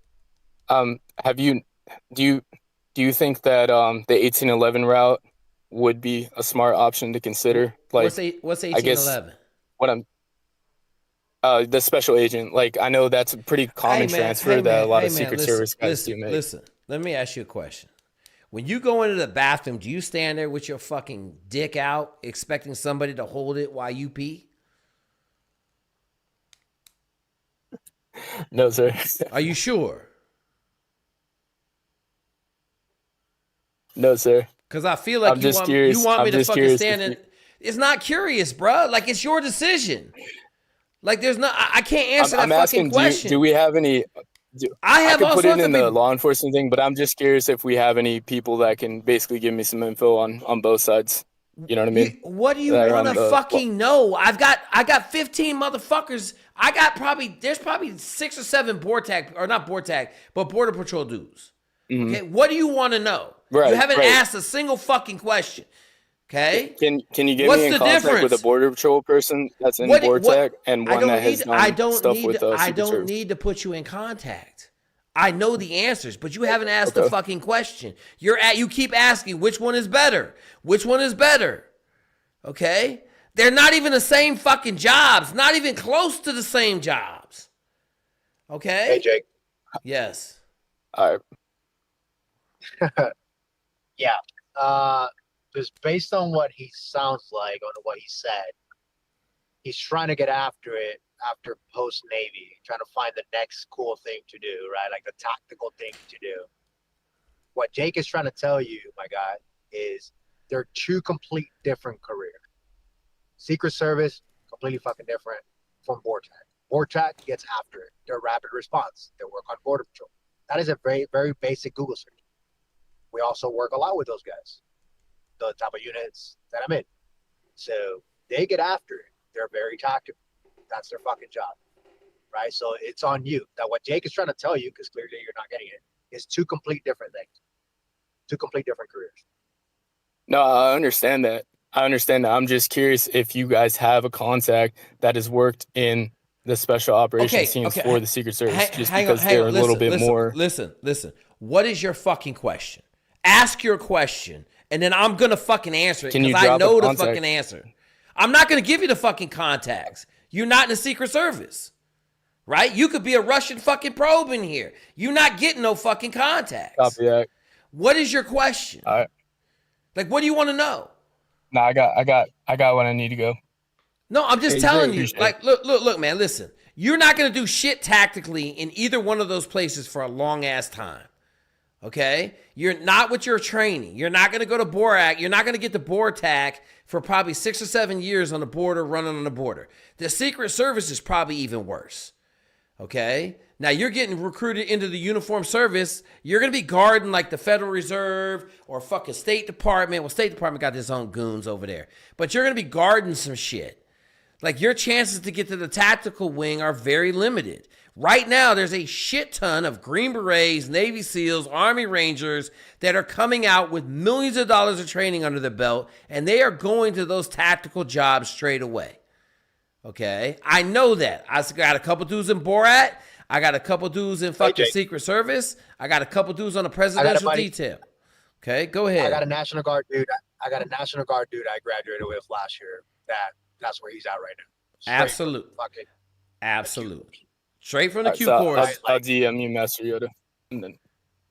Do you think that the 1811 route would be a smart option to consider? Like, what's 1811? I guess what I'm The special agent. Like, I know that's a pretty common transfer that a lot of Secret Service guys do make. Listen, let me ask you a question. When you go into the bathroom, do you stand there with your fucking dick out expecting somebody to hold it while you pee? No, sir. Are you sure? No, sir. Because I feel like you want me to fucking stand in. It's not curious, bro. Like, it's your decision. Like, there's not. I can't answer that fucking question. Do we have any? I could put it in the law enforcement thing, but I'm just curious if we have any people that can basically give me some info on both sides. You know what I mean? What do you want to fucking know? I got 15 motherfuckers. There's probably 6 or 7 Border Patrol dudes. Mm-hmm. Okay, what do you want to know? Right, you haven't asked a single fucking question. Okay. Can you get me in contact with a Border Patrol person that's in BORTAC and one that has done stuff with us? I don't need to put you in contact. I know the answers, but you haven't asked the fucking question. You keep asking which one is better. Which one is better? Okay? They're not even the same fucking jobs. Not even close to the same jobs. Okay? Hey, Jake. Yes. All right. Yeah. Just based on what he sounds like, on what he said, he's trying to get after it after post Navy, trying to find the next cool thing to do, right? Like the tactical thing to do. What Jake is trying to tell you, my guy, is they're 2 complete different careers. Secret Service, completely fucking different from BORTAC. BORTAC gets after it. They're rapid response. They work on Border Patrol. That is a very, very basic Google search. We also work a lot with those guys, the type of units that I'm in. So they get after it. They're very tactical. That's their fucking job, right? So it's on you. That what Jake is trying to tell you, because clearly you're not getting it, is 2 complete different things, 2 complete different careers. No, I understand that. I'm just curious if you guys have a contact that has worked in the special operations teams for the Secret Service, because they're a little bit more. Listen. What is your fucking question? Ask your question, and then I'm gonna fucking answer it because I know the fucking answer. I'm not gonna give you the fucking contacts. You're not in the Secret Service, right? You could be a Russian fucking probe in here. You're not getting no fucking contacts. Copy that. What is your question? All right. Like, what do you want to know? No, I got what I need to go. No, I'm just telling you. Like, look, man. Listen, you're not gonna do shit tactically in either one of those places for a long ass time. Okay? You're not with your training. You're not going to go to BORAC. You're not going to get to BORTAC for probably 6 or 7 years on the border, running on the border. The Secret Service is probably even worse. Okay? Now, you're getting recruited into the uniformed service. You're going to be guarding like the Federal Reserve or fucking State Department. Well, State Department got its own goons over there. But you're going to be guarding some shit. Like, your chances to get to the tactical wing are very limited. Right now, there's a shit ton of Green Berets, Navy SEALs, Army Rangers that are coming out with millions of dollars of training under their belt, and they are going to those tactical jobs straight away. Okay? I know that. I got a couple dudes in Borat. I got a couple dudes in fucking Secret Service. I got a couple dudes on the presidential detail. Okay? Go ahead. I got a National Guard dude. I graduated with last year. That's where he's at right now. Absolutely. Straight from the Q course. course. I'll DM you, Master Yoda, and then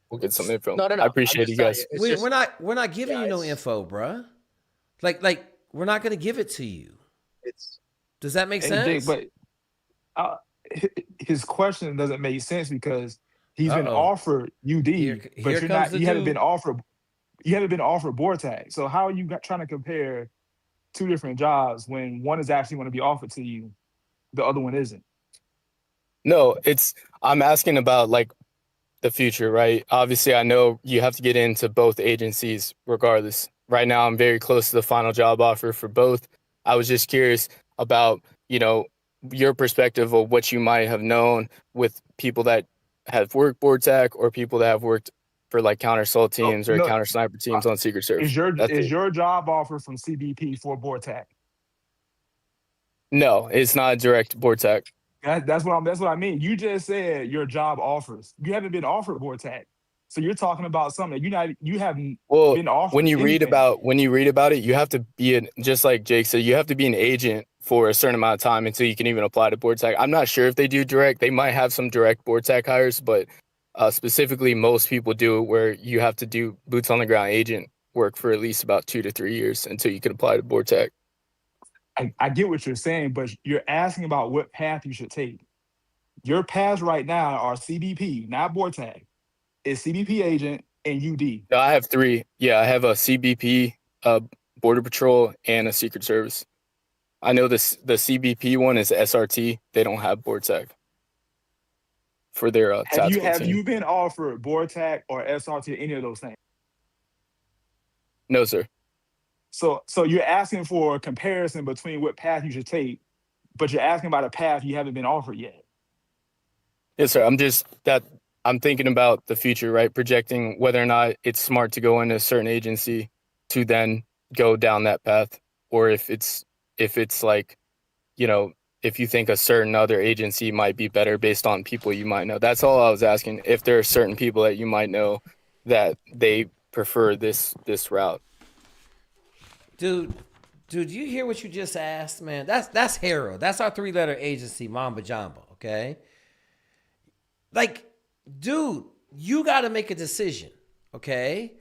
we'll get some info. No. I appreciate you guys. We're not giving you no info, bruh. Like we're not gonna give it to you. Does that make sense? Jake, but his question doesn't make sense because he's been offered UD, but you haven't been offered BORTAC. So how are you trying to compare 2 different jobs when one is actually going to be offered to you, the other one isn't? No, I'm asking about like the future, right? Obviously, I know you have to get into both agencies regardless. Right now, I'm very close to the final job offer for both. I was just curious about, your perspective of what you might have known with people that have worked BORTAC or people that have worked for like counter assault teams or counter sniper teams on Secret Service. Is your job offer from CBP for BORTAC? No, it's not direct BORTAC. That's what I mean. You just said your job offers. You haven't been offered BORTAC, so you're talking about something that you haven't been offered. When you read about it, you have to be just like Jake said. You have to be an agent for a certain amount of time until you can even apply to board tech. I'm not sure if they do direct. They might have some direct board tech hires, but specifically, most people do it where you have to do boots on the ground agent work for at least about 2 to 3 years until you can apply to board tech. I get what you're saying, but you're asking about what path you should take. Your paths right now are CBP, not board tech. It's CBP agent and UD. No, I have 3. Yeah, I have a CBP, Border Patrol, and a Secret Service. I know the CBP one is SRT. They don't have board tech for their Have you been offered board tech or SRT, any of those things? No, sir. So you're asking for a comparison between what path you should take, but you're asking about a path you haven't been offered yet. Yes, sir. I'm thinking about the future, right? Projecting whether or not it's smart to go into a certain agency to then go down that path, or if it's like, you know, if you think a certain other agency might be better based on people you might know. That's all I was asking. If there are certain people that you might know that they prefer this route. Dude, you hear what you just asked, man? That's Hero. That's our 3-letter agency, Mamba Jamba, okay? Like, dude, you got to make a decision, okay?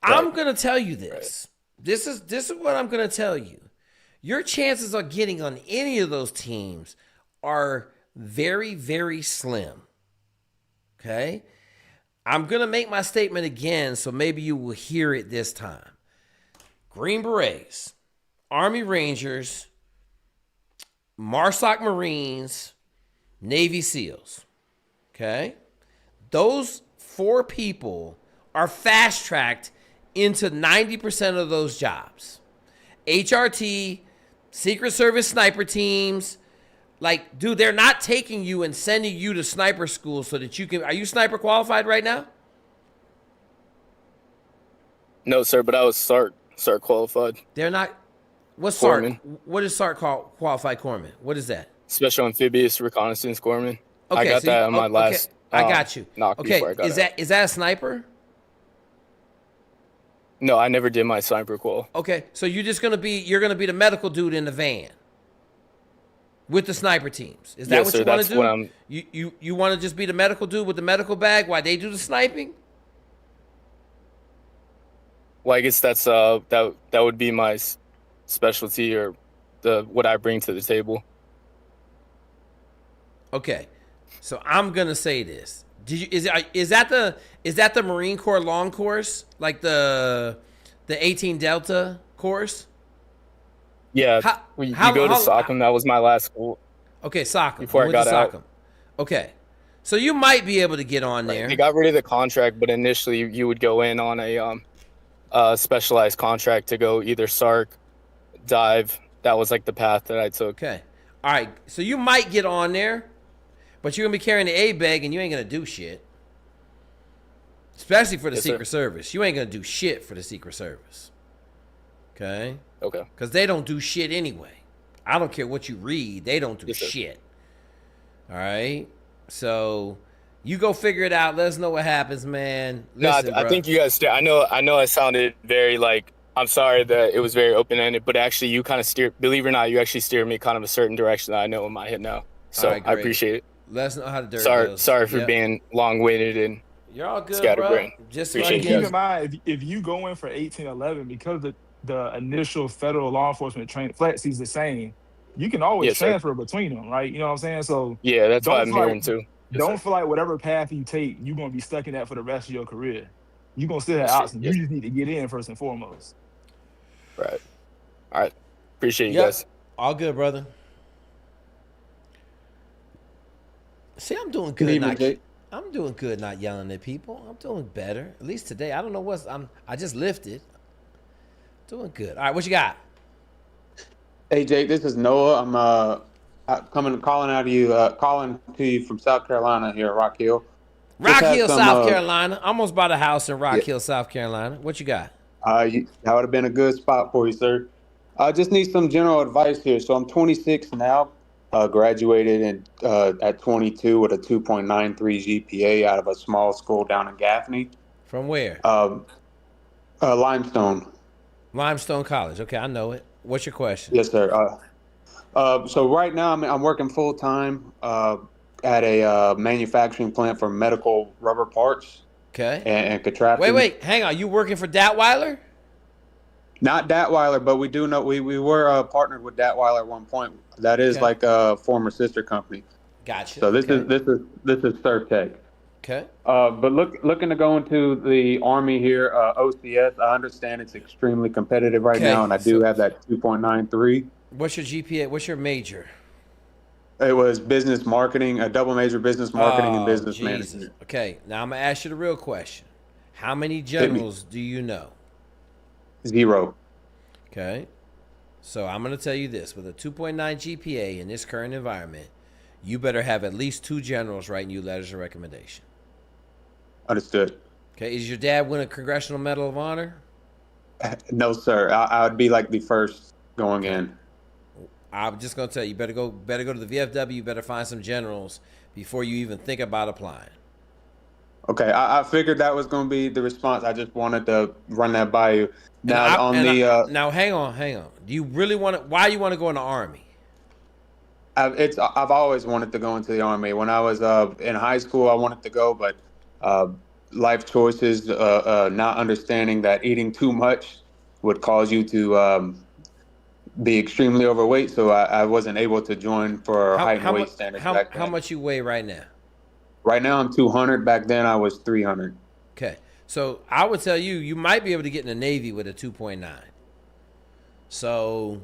Right. I'm going to tell you this. Right. This is what I'm going to tell you. Your chances of getting on any of those teams are very, very slim, okay? I'm going to make my statement again, so maybe you will hear it this time. Green Berets, Army Rangers, MARSOC Marines, Navy SEALs. Okay? Those 4 people are fast-tracked into 90% of those jobs. HRT, Secret Service sniper teams. Like, dude, they're not taking you and sending you to sniper school so that you can... Are you sniper qualified right now? No, sir, but I was SART qualified. They're not... What's SART? What is SART qualified corpsman? What is that? Special Amphibious Reconnaissance Corpsman. Okay, I got that on my last... I got you. Okay, is that a sniper? No, I never did my sniper qual. Okay, so you're gonna be the medical dude in the van with the sniper teams. Is that what you want to do? You want to just be the medical dude with the medical bag while they do the sniping? Well, I guess that's that would be my specialty, or what I bring to the table. Okay, so I'm gonna say this. Is that the Marine Corps long course, like the 18 Delta course? Yeah, you go to SOCM. That was my last school. Okay, SOCM. Before I got out. Okay, so you might be able to get on there. They got rid of the contract, but initially you would go in on a specialized contract to go either SARC, dive. That was like the path that I took. Okay, all right. So you might get on there, but you're gonna be carrying the A bag and you ain't gonna do shit. Especially for the Secret Service, you ain't gonna do shit for the Secret Service. Okay. Okay. Because they don't do shit anyway. I don't care what you read. They don't do shit. All right? So you go figure it out. Let us know what happens, man. Listen, I think you guys... I know I sounded very, like... I'm sorry that it was very open-ended, but actually you kind of steered... Believe it or not, you actually steered me kind of a certain direction that I know in my head now. So right, I appreciate it. Let us know how the dirt goes. Sorry for being long-winded and you're all good, scatterbrained. Just keep in mind, if you go in for 1811, because the initial federal law enforcement training flex is the same, you can always transfer between them, right? You know what I'm saying? So yeah, that's what I'm hearing too. Don't feel like whatever path you take, you're gonna be stuck in that for the rest of your career. You're gonna still have options. You just need to get in first and foremost. Right. All right. Appreciate you guys. All good, brother. See, I'm doing good. I'm doing good not yelling at people. I'm doing better. At least today. I don't know I just lifted. Doing good. All right, what you got? Hey Jake, this is Noah. I'm calling to you from South Carolina here at Rock Hill. Rock Hill, South Carolina. Almost bought a house in Rock Hill, South Carolina. What you got? That would have been a good spot for you, sir. I just need some general advice here. So I'm 26 now. Graduated at 22 with a 2.93 GPA out of a small school down in Gaffney. From where? Limestone. Limestone College. Okay, I know it. What's your question? Yes, sir. So right now I'm working full time at a manufacturing plant for medical rubber parts Okay. and contraptions. Wait. Hang on. You working for Datweiler? Not Datweiler, but we do know we were partnered with Datweiler at one point. That is Okay. like a former sister company. Gotcha. So this Okay. is Surtech. Okay. But looking to go into the Army here, OCS. I understand it's extremely competitive right now, and I do have that 2.93. What's your GPA? What's your major? It was business marketing, a double major business marketing and Oh, business Jesus. management. Okay, now I'm gonna ask you the real question. How many generals do you know? 0. Okay. So I'm gonna tell you this: with a 2.9 GPA in this current environment, you better have at least 2 generals writing you letters of recommendation. Understood. Okay. Is your dad win a Congressional Medal of Honor? No, sir. I would be like the first going in. I'm just gonna tell you, better go to the VFW. You better find some generals before you even think about applying. Okay, I figured that was going to be the response. I just wanted to run that by you. Now Now hang on. Do you really want to? Why you want to go in the Army? I've always wanted to go into the Army. When I was in high school, I wanted to go, but life choices, not understanding that eating too much would cause you to be extremely overweight, so I wasn't able to join for height and weight standards back then. How much you weigh right now? Right now I'm 200. Back then I was 300. Okay, so I would tell you, you might be able to get in the Navy with a 2.9. So,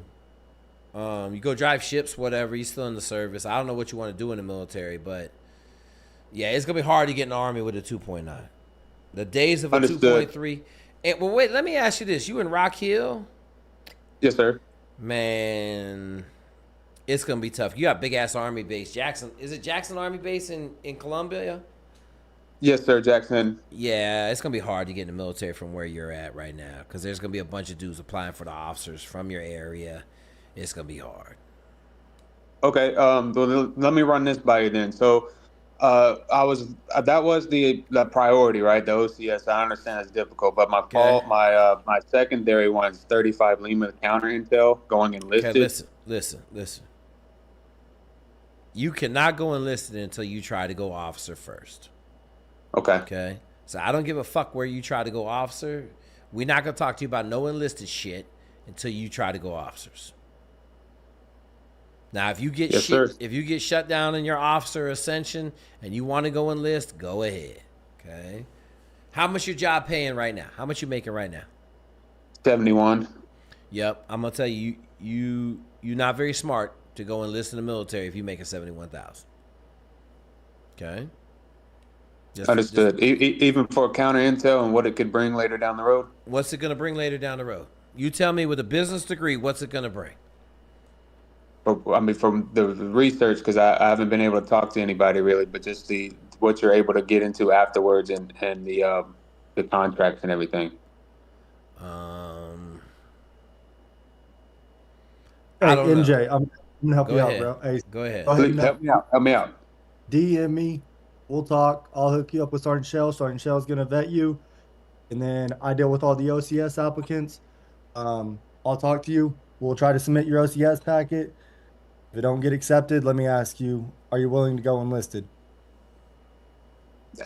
you go drive ships, whatever. You're still in the service. I don't know what you want to do in the military, but yeah, it's gonna be hard to get in the Army with a 2.9. The days of a 2.3. And well, wait. Let me ask you this: you in Rock Hill? Yes, sir. Man, it's gonna be tough. You got big ass Army base. Jackson, is it Jackson Army base in Columbia? Yes, sir, Jackson. Yeah, it's gonna be hard to get in the military from where you're at right now because there's gonna be a bunch of dudes applying for the officers from your area. It's gonna be hard. Okay. Well, let me run this by you then. So, that was the priority, right? The OCS. I understand it's difficult, but my secondary one is 35 Lima counter intel going enlisted. Okay, listen. You cannot go enlisted until you try to go officer first. Okay. So I don't give a fuck where you try to go officer. We're not gonna talk to you about no enlisted shit until you try to go officers. Now, if you get shut down in your officer ascension and you want to go enlist, go ahead. Okay. How much your job paying right now? How much you making right now? 71. Yep. I'm gonna tell you, you're not very smart to go enlist in the military if you making 71,000. Okay. Understood. Even for counter intel and what it could bring later down the road. What's it gonna bring later down the road? You tell me with a business degree, what's it gonna bring? I mean, from the research, because I haven't been able to talk to anybody really, but just what you're able to get into afterwards and the contracts and everything. Hey, MJ, I'm gonna help you out, bro. Hey, go ahead. Please help me out. DM me. We'll talk. I'll hook you up with Sergeant Shell. Sergeant Shell's gonna vet you, and then I deal with all the OCS applicants. I'll talk to you. We'll try to submit your OCS packet. If it don't get accepted, let me ask you: are you willing to go enlisted?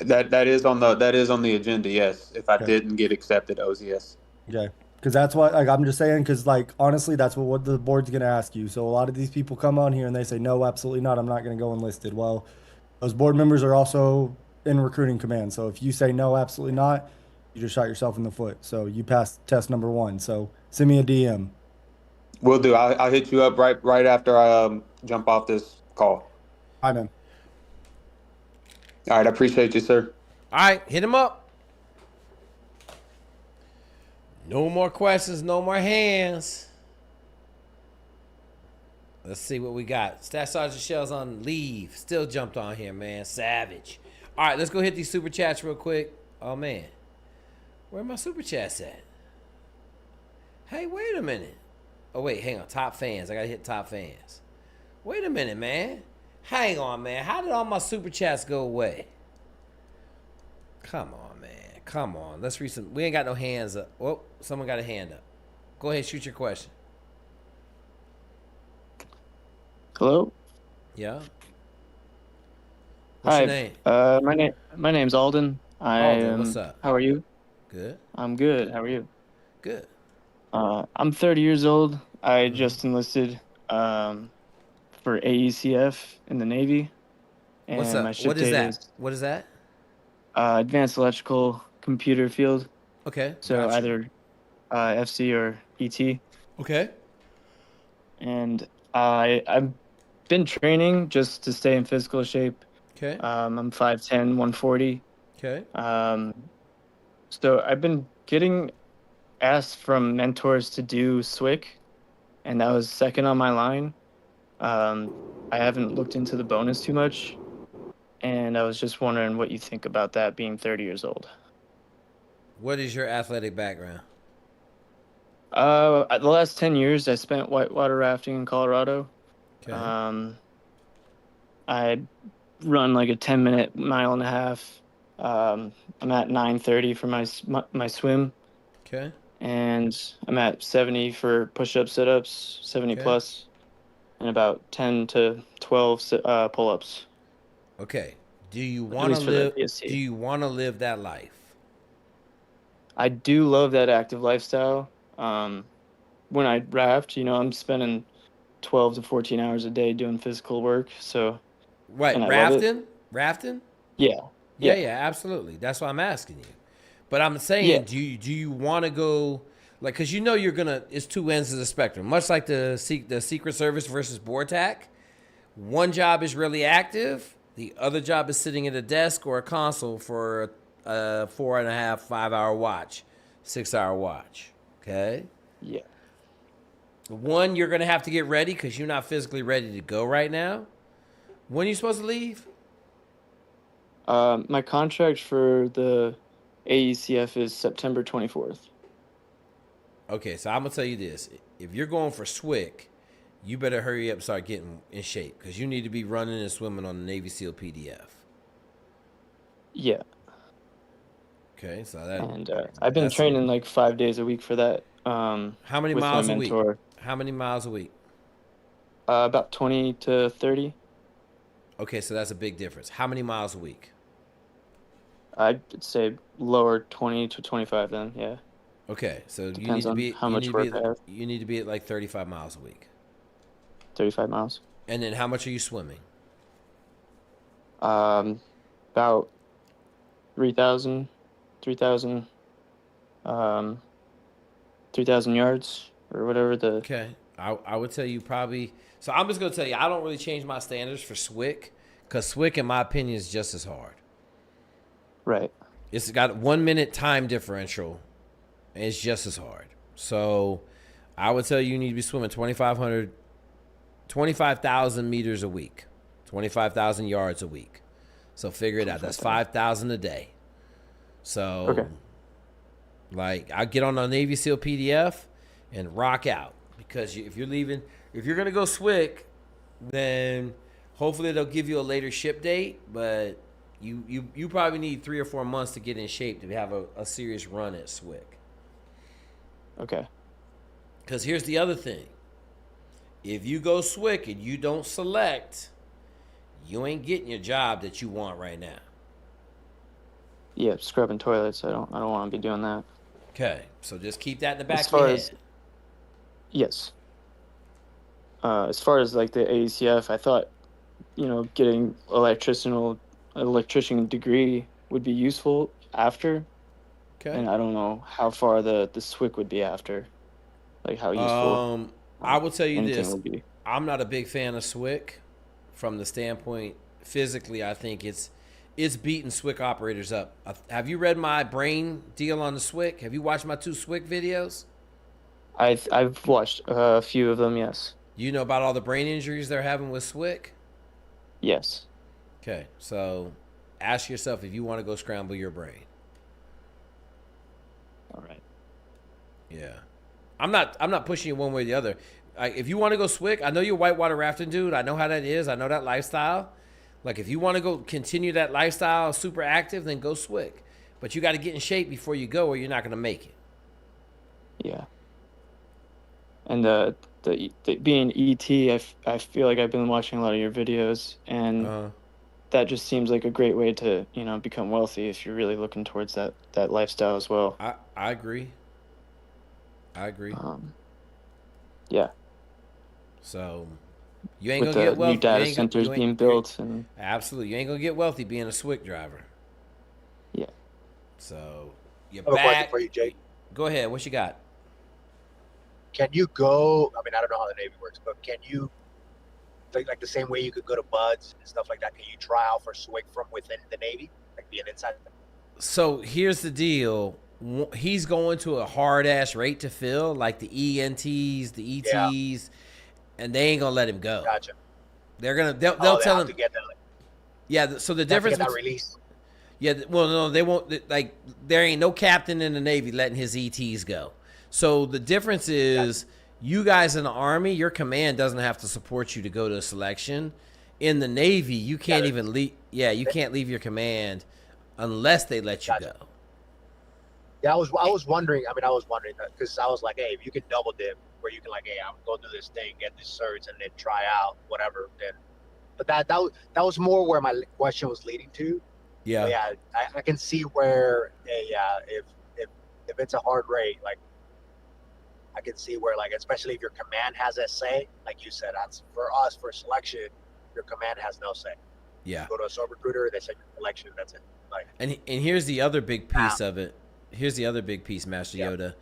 That is on the agenda. Yes, if I didn't get accepted, OCS. Okay, because that's what I'm just saying. Because honestly, that's what the board's gonna ask you. So a lot of these people come on here and they say, no, absolutely not. I'm not gonna go enlisted. Well, those board members are also in recruiting command. So if you say no, absolutely not, you just shot yourself in the foot. So you passed test number 1. So send me a DM. Will do. I'll hit you up right after I jump off this call. Hi, man. All right, I appreciate you, sir. All right, hit him up. No more questions, no more hands. Let's see what we got. Staff Sergeant Shell's on leave. Still jumped on here, man. Savage. All right, let's go hit these super chats real quick. Oh, man. Where are my super chats at? Hey, wait a minute. Oh, wait, hang on. Top fans. I got to hit top fans. Wait a minute, man. Hang on, man. How did all my super chats go away? Come on, man. Come on. Let's read some. We ain't got no hands up. Oh, someone got a hand up. Go ahead, shoot your question. Hello. Yeah. What's your name? My name's Alden. Alden, what's up? How are you? Good. I'm good. How are you? Good. I'm 30 years old. I Mm-hmm. just enlisted for AECF in the Navy, What's and my up? ship What is date that? is What is that? Advanced Electrical Computer Field. Okay, So gotcha. either FC or ET. Okay. And I've been training just to stay in physical shape. Okay. I'm 5'10", 140. Okay. So I've been getting asked from mentors to do SWIC, and that was second on my line. I haven't looked into the bonus too much, and I was just wondering what you think about that being 30 years old. What is your athletic background? The last 10 years I spent whitewater rafting in Colorado. Okay. I run like a 10-minute mile and a half. I'm at 9:30 for my swim. Okay. And I'm at 70 for push-ups, sit-ups, 70 Okay. plus, and about 10 to 12 pull-ups. Okay. Do you At want to least for the live? PST. Do you want to live that life? I do love that active lifestyle. When I raft, I'm spending 12 to 14 hours a day doing physical work. So, Right, and I love it. rafting. Yeah. Yeah, absolutely. That's why I'm asking you. But I'm saying, do you want to go, like, because you're gonna, it's two ends of the spectrum. Much like the Secret Service versus BORTAC. One job is really active. The other job is sitting at a desk or a console for a 4.5, 5 hour watch, 6 hour watch. Okay. Yeah. One, you're gonna have to get ready because you're not physically ready to go right now. When are you supposed to leave? My contract for the AECF is September 24th. Okay, so I'm gonna tell you this: if you're going for SWIC, you better hurry up and start getting in shape because you need to be running and swimming on the Navy SEAL PDF. Yeah. Okay, so that. And I've been training like 5 days a week for that. How many with miles my a week? mentor. How many miles a week? About 20 to 30. Okay, so that's a big difference. How many miles a week? I'd say lower 20 to 25 then, yeah. Okay, so Depends you need to on be how much work I have. you need to be at like 35 miles a week. 35 miles. And then how much are you swimming? About 3,000 yards or whatever the. Okay, I would tell you probably. So I'm just gonna tell you, I don't really change my standards for SWIC because SWIC, in my opinion, is just as hard. Right. It's got 1 minute time differential, and it's just as hard. So I would tell you need to be swimming 25,000 meters a week, 25,000 yards a week. So figure it out. That's 5,000 a day. So, okay. Like, I get on the Navy SEAL PDF and rock out because if you're gonna go SWIC, then hopefully they'll give you a later ship date, but you probably need 3 or 4 months to get in shape to have a serious run at SWIC. Okay. Because here's the other thing. If you go SWIC and you don't select, you ain't getting your job that you want right now. Yeah, scrubbing toilets. I don't want to be doing that. Okay, so just keep that in the back of your head. Yes. As far as like the AECF, I thought, getting electrician degree would be useful after. Okay. And I don't know how far the SWIC would be after. Like how useful. I will tell you this. Would be. I'm not a big fan of SWIC from the standpoint physically. I think it's beating SWIC operators up. Have you read my brain deal on the SWIC? Have you watched my 2 SWIC videos? I've watched a few of them, yes. You know about all the brain injuries they're having with SWIC? Yes. Okay, so ask yourself if you want to go scramble your brain. All right. Yeah. I'm not pushing you one way or the other. If you want to go SWIC, I know you're a whitewater rafting dude. I know how that is. I know that lifestyle. Like, if you want to go continue that lifestyle, super active, then go SWIC. But you got to get in shape before you go or you're not going to make it. Yeah. And the being ET, I feel like I've been watching a lot of your videos, and that just seems like a great way to, you know, become wealthy if you're really looking towards that lifestyle as well. I agree. I agree. Yeah. So you ain't With gonna get the new wealthy. data centers being built, and absolutely, you ain't gonna get wealthy being a SWIC driver. Yeah. So you're I have a question back. for you, Jake. Go ahead. What you got? Can you go? I mean, I don't know how the Navy works, but can you, like the same way you could go to Buds and stuff like that? Can you try out for SWIC from within the Navy, like being inside? So here's the deal. He's going to a hard ass rate to fill, like the ENTs, the ETs, and they ain't gonna let him go. Gotcha. They'll tell him. To get that, yeah. So the difference. That release. Yeah. Well, no, they won't. Like, there ain't no captain in the Navy letting his ETs go. So the difference is, you guys in the Army, your command doesn't have to support you to go to a selection. In the Navy, you can't even leave. Yeah, you can't leave your command unless they let you go. Yeah, I was wondering. I was wondering that because I was like, hey, if you can double dip, where you can like, hey, I'm gonna go do this thing, get these certs, and then try out whatever. Then, but that was more where my question was leading to. Yeah. But yeah, I can see where if it's a hard rate, like I can see where, like, especially if your command has a say, like you said, that's for us for selection, your command has no say. Yeah. You go to a sub recruiter, they say selection, that's it. Like, and here's the other big piece of it. Here's the other big piece, Master Yoda.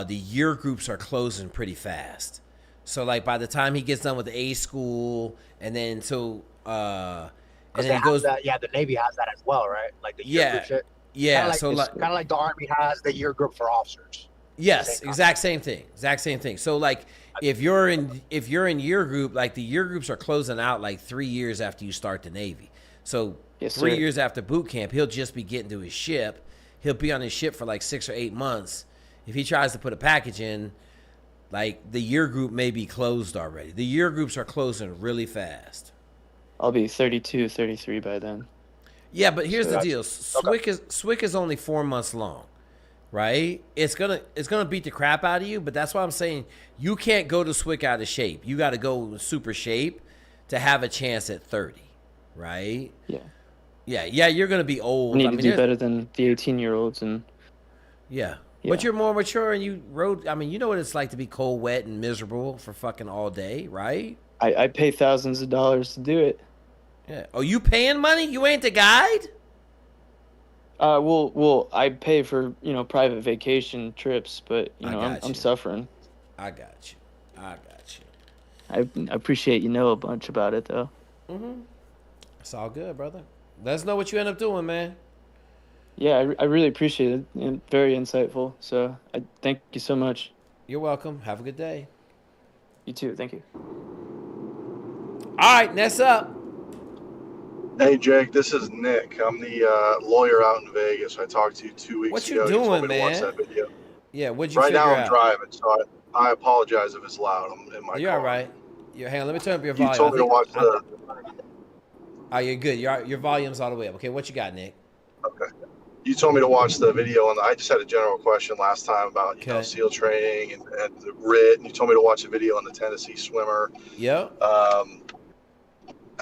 The year groups are closing pretty fast. So like by the time he gets done with the A school, and then and then he goes. the Navy has that as well, right? Like the year group shit. Yeah. Kinda So like, kind of like the Army has the year group for officers. Yes, exact same thing. So like if you're in year group, like the year groups are closing out like 3 years after you start the Navy. So 3 years after boot camp, he'll just be getting to his ship. He'll be on his ship for like 6 or 8 months. If he tries to put a package in, like the year group may be closed already. The year groups are closing really fast. I'll be 32, 33 by then. Yeah, but here's the deal. SWIC is only 4 months long, right? It's gonna beat the crap out of you, but that's why I'm saying you can't go to SWIC out of shape. You got to go in super shape to have a chance at 30, right? Yeah. You're gonna be old. I need to do better than the 18-year-olds, and yeah. But you're more mature, and you rode. I mean, you know what it's like to be cold, wet, and miserable for fucking all day, right? I pay thousands of dollars to do it. Yeah. Oh, you paying money? You ain't the guide? Well, I pay for, you know, private vacation trips, but you know, I'm suffering. I got you. I appreciate you know a bunch about it though. It's all good, brother. Let us know what you end up doing, man. Yeah, I really appreciate it. And very insightful. So I thank you so much. You're welcome. Have a good day. You too. Thank you. All right, next up. Hey, Jake, this is Nick. I'm the lawyer out in Vegas. I talked to you 2 weeks ago. What you doing, told me to watch that video. Yeah, what'd you right figure now, out? I'm driving, so I apologize if it's loud. I'm in my You're car. all right. Hang on, let me turn up your volume. You told me to watch the... Oh, you're good. Your volume's all the way up. Okay, what you got, Nick? Okay. You told me to watch the video, and I just had a general question last time about you know SEAL training and the RIT, and you told me to watch a video on the Tennessee swimmer. Yep.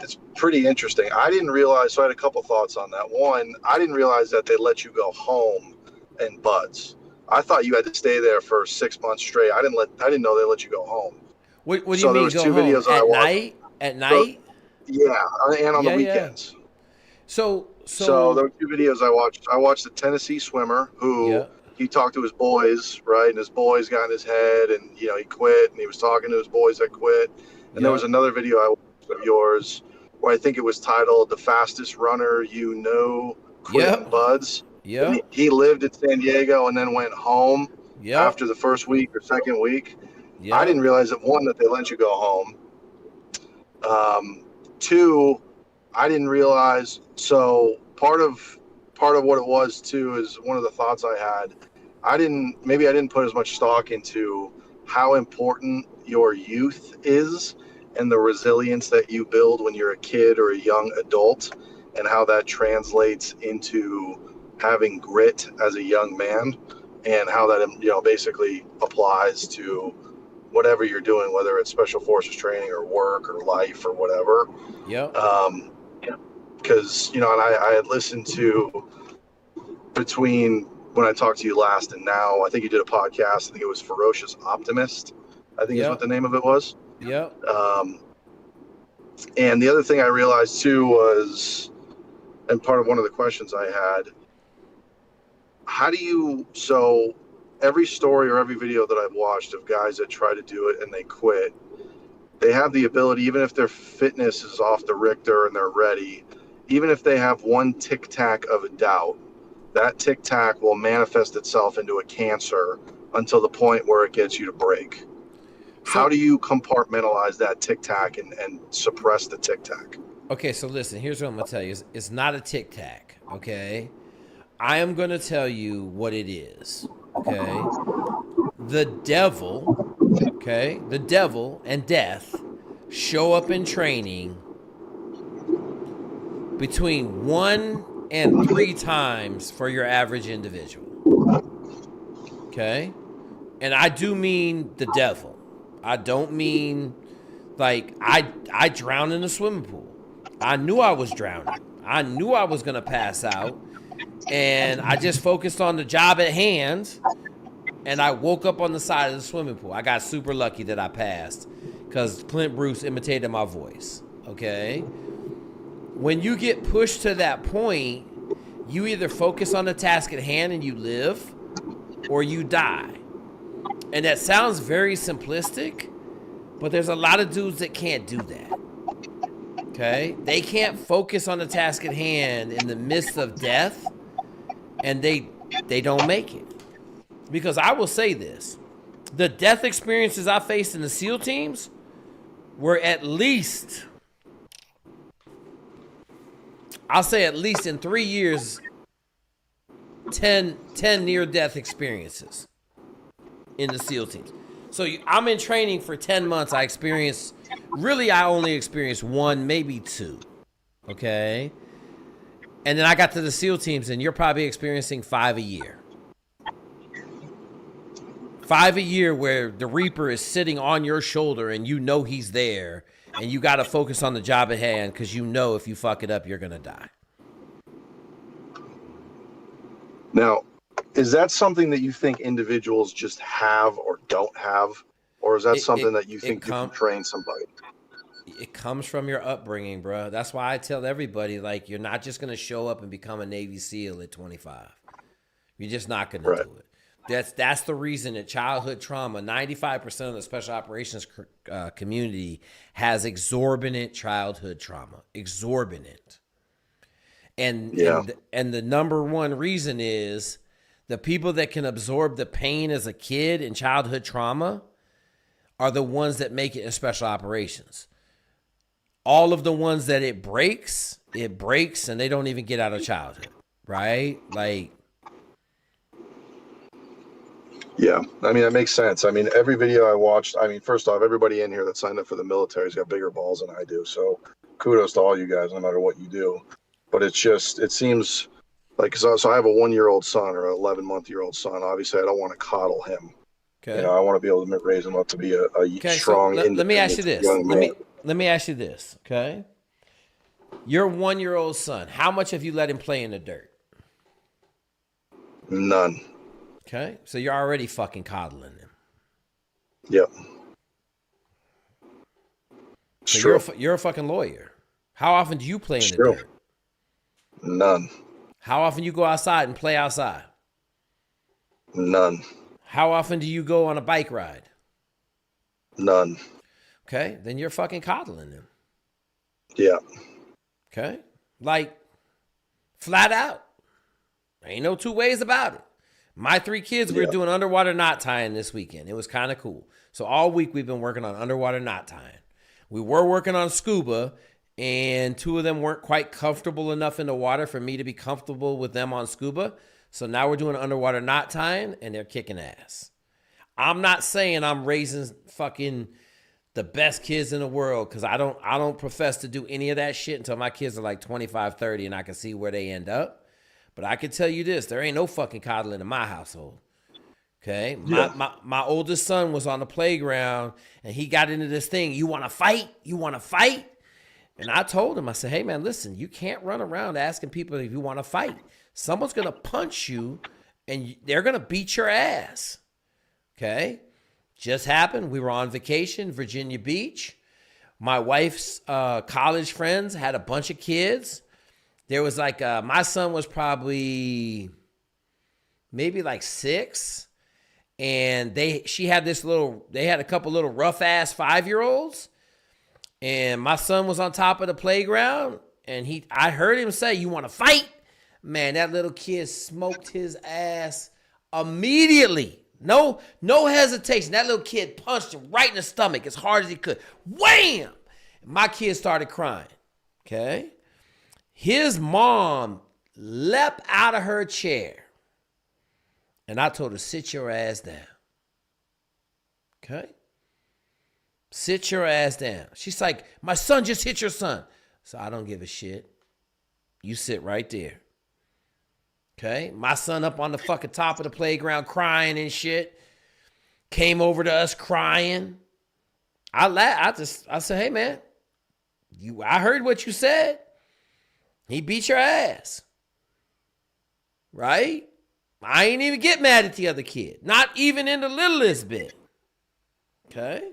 It's pretty interesting. I didn't realize, so I had a couple thoughts on that. One, I didn't realize that they let you go home in Buds. I thought you had to stay there for 6 months straight. I didn't know they let you go home. What do you mean go home? Videos at night? At night? Yeah, and on the weekends. So there were 2 videos I watched. I watched the Tennessee swimmer who he talked to his boys, right? And his boys got in his head, and you know he quit, and he was talking to his boys that quit. And there was another video I watched of yours where I think it was titled "The Fastest Runner You Know Quit in Buds." Yeah. He lived in San Diego and then went home after the first week or second week. Yeah. I didn't realize that 1, that they let you go home. 2, I didn't realize. So part of what it was too is one of the thoughts I had. I didn't put as much stock into how important your youth is and the resilience that you build when you're a kid or a young adult, and how that translates into having grit as a young man, and how that basically applies to whatever you're doing, whether it's special forces training or work or life or whatever. Yep. Because, and I had listened to, between when I talked to you last and now, I think you did a podcast. I think it was Ferocious Optimist, I think is what the name of it was. Yep. And the other thing I realized too was, and part of one of the questions I had, so every story or every video that I've watched of guys that try to do it and they quit, they have the ability, even if their fitness is off the Richter and they're ready, even if they have one tic-tac of a doubt, that tic-tac will manifest itself into a cancer until the point where it gets you to break. How do you compartmentalize that tic-tac and suppress the tic-tac? Okay, so listen, here's what I'm going to tell you. It's not a tic-tac, okay? I am going to tell you what it is, okay? The devil, okay? The devil and death show up in training between 1 and 3 times for your average individual, okay? And I do mean the devil. I don't mean, like, I drowned in a swimming pool. I knew I was drowning. I knew I was going to pass out. And I just focused on the job at hand. And I woke up on the side of the swimming pool. I got super lucky that I passed because Clint Bruce imitated my voice. Okay? When you get pushed to that point, you either focus on the task at hand and you live, or you die. And that sounds very simplistic, but there's a lot of dudes that can't do that. Okay? They can't focus on the task at hand in the midst of death, and they don't make it. Because I will say this, the death experiences I faced in the SEAL teams were at least, I'll say at least in 3 years, 10 near-death experiences in the SEAL teams. So I'm in training for 10 months. I only experienced 1, maybe 2. Okay? And then I got to the SEAL teams, and you're probably experiencing 5 a year. 5 a year where the Reaper is sitting on your shoulder and you know he's there, and you got to focus on the job at hand because you know if you fuck it up, you're going to die. Now, is that something that you think individuals just have or don't have? Or is that something that you think you can train somebody? It comes from your upbringing, bro. That's why I tell everybody, like, you're not just going to show up and become a Navy SEAL at 25. You're just not going to do it. That's the reason that childhood trauma, 95% of the special operations community has exorbitant childhood trauma. Exorbitant. And the number one reason is the people that can absorb the pain as a kid and childhood trauma are the ones that make it in special operations. All of the ones that it breaks and they don't even get out of childhood, right? Like, yeah, I mean, that makes sense. I mean, every video I watched, I mean, first off, everybody in here that signed up for the military has got bigger balls than I do. So kudos to all you guys, no matter what you do. But it seems like, so I have a 1-year-old son or an 11-month-old son. Obviously, I don't want to coddle him. Okay. I want to be able to raise him up to be a strong, so let me ask you this. Young man. Let me ask you this, okay? Your 1-year-old son, how much have you let him play in the dirt? None. Okay, so you're already fucking coddling him. Yep. So you're a fucking lawyer. How often do you play in the dirt? None. How often you go outside and play outside? None. How often do you go on a bike ride? None. Okay, then you're fucking coddling him. Yeah. Okay, like, flat out. Ain't no two ways about it. My 3 kids were doing underwater knot tying this weekend. It was kind of cool. So all week we've been working on underwater knot tying. We were working on scuba, and 2 of them weren't quite comfortable enough in the water for me to be comfortable with them on scuba. So now we're doing underwater knot tying, and they're kicking ass. I'm not saying I'm raising fucking the best kids in the world, because I don't profess to do any of that shit until my kids are like 25, 30, and I can see where they end up. But I can tell you this, there ain't no fucking coddling in my household. Okay. Yeah. My oldest son was on the playground and he got into this thing. You want to fight? You want to fight? And I told him, I said, hey, man, listen, you can't run around asking people if you want to fight. Someone's going to punch you and they're going to beat your ass. Okay. Just happened. We were on vacation, Virginia Beach. My wife's college friends had a bunch of kids. There was like, my son was probably maybe like 6. And they had a couple little rough ass 5-year-olds. And my son was on top of the playground and I heard him say, you want to fight? Man, that little kid smoked his ass immediately. No hesitation. That little kid punched him right in the stomach as hard as he could. Wham! My kid started crying. Okay? His mom leapt out of her chair. And I told her, sit your ass down. Okay? Sit your ass down. She's like, my son just hit your son. So I don't give a shit. You sit right there. Okay? My son up on the fucking top of the playground crying and shit. Came over to us crying. I said, hey man, I heard what you said. He beat your ass. Right? I ain't even get mad at the other kid. Not even in the littlest bit. Okay?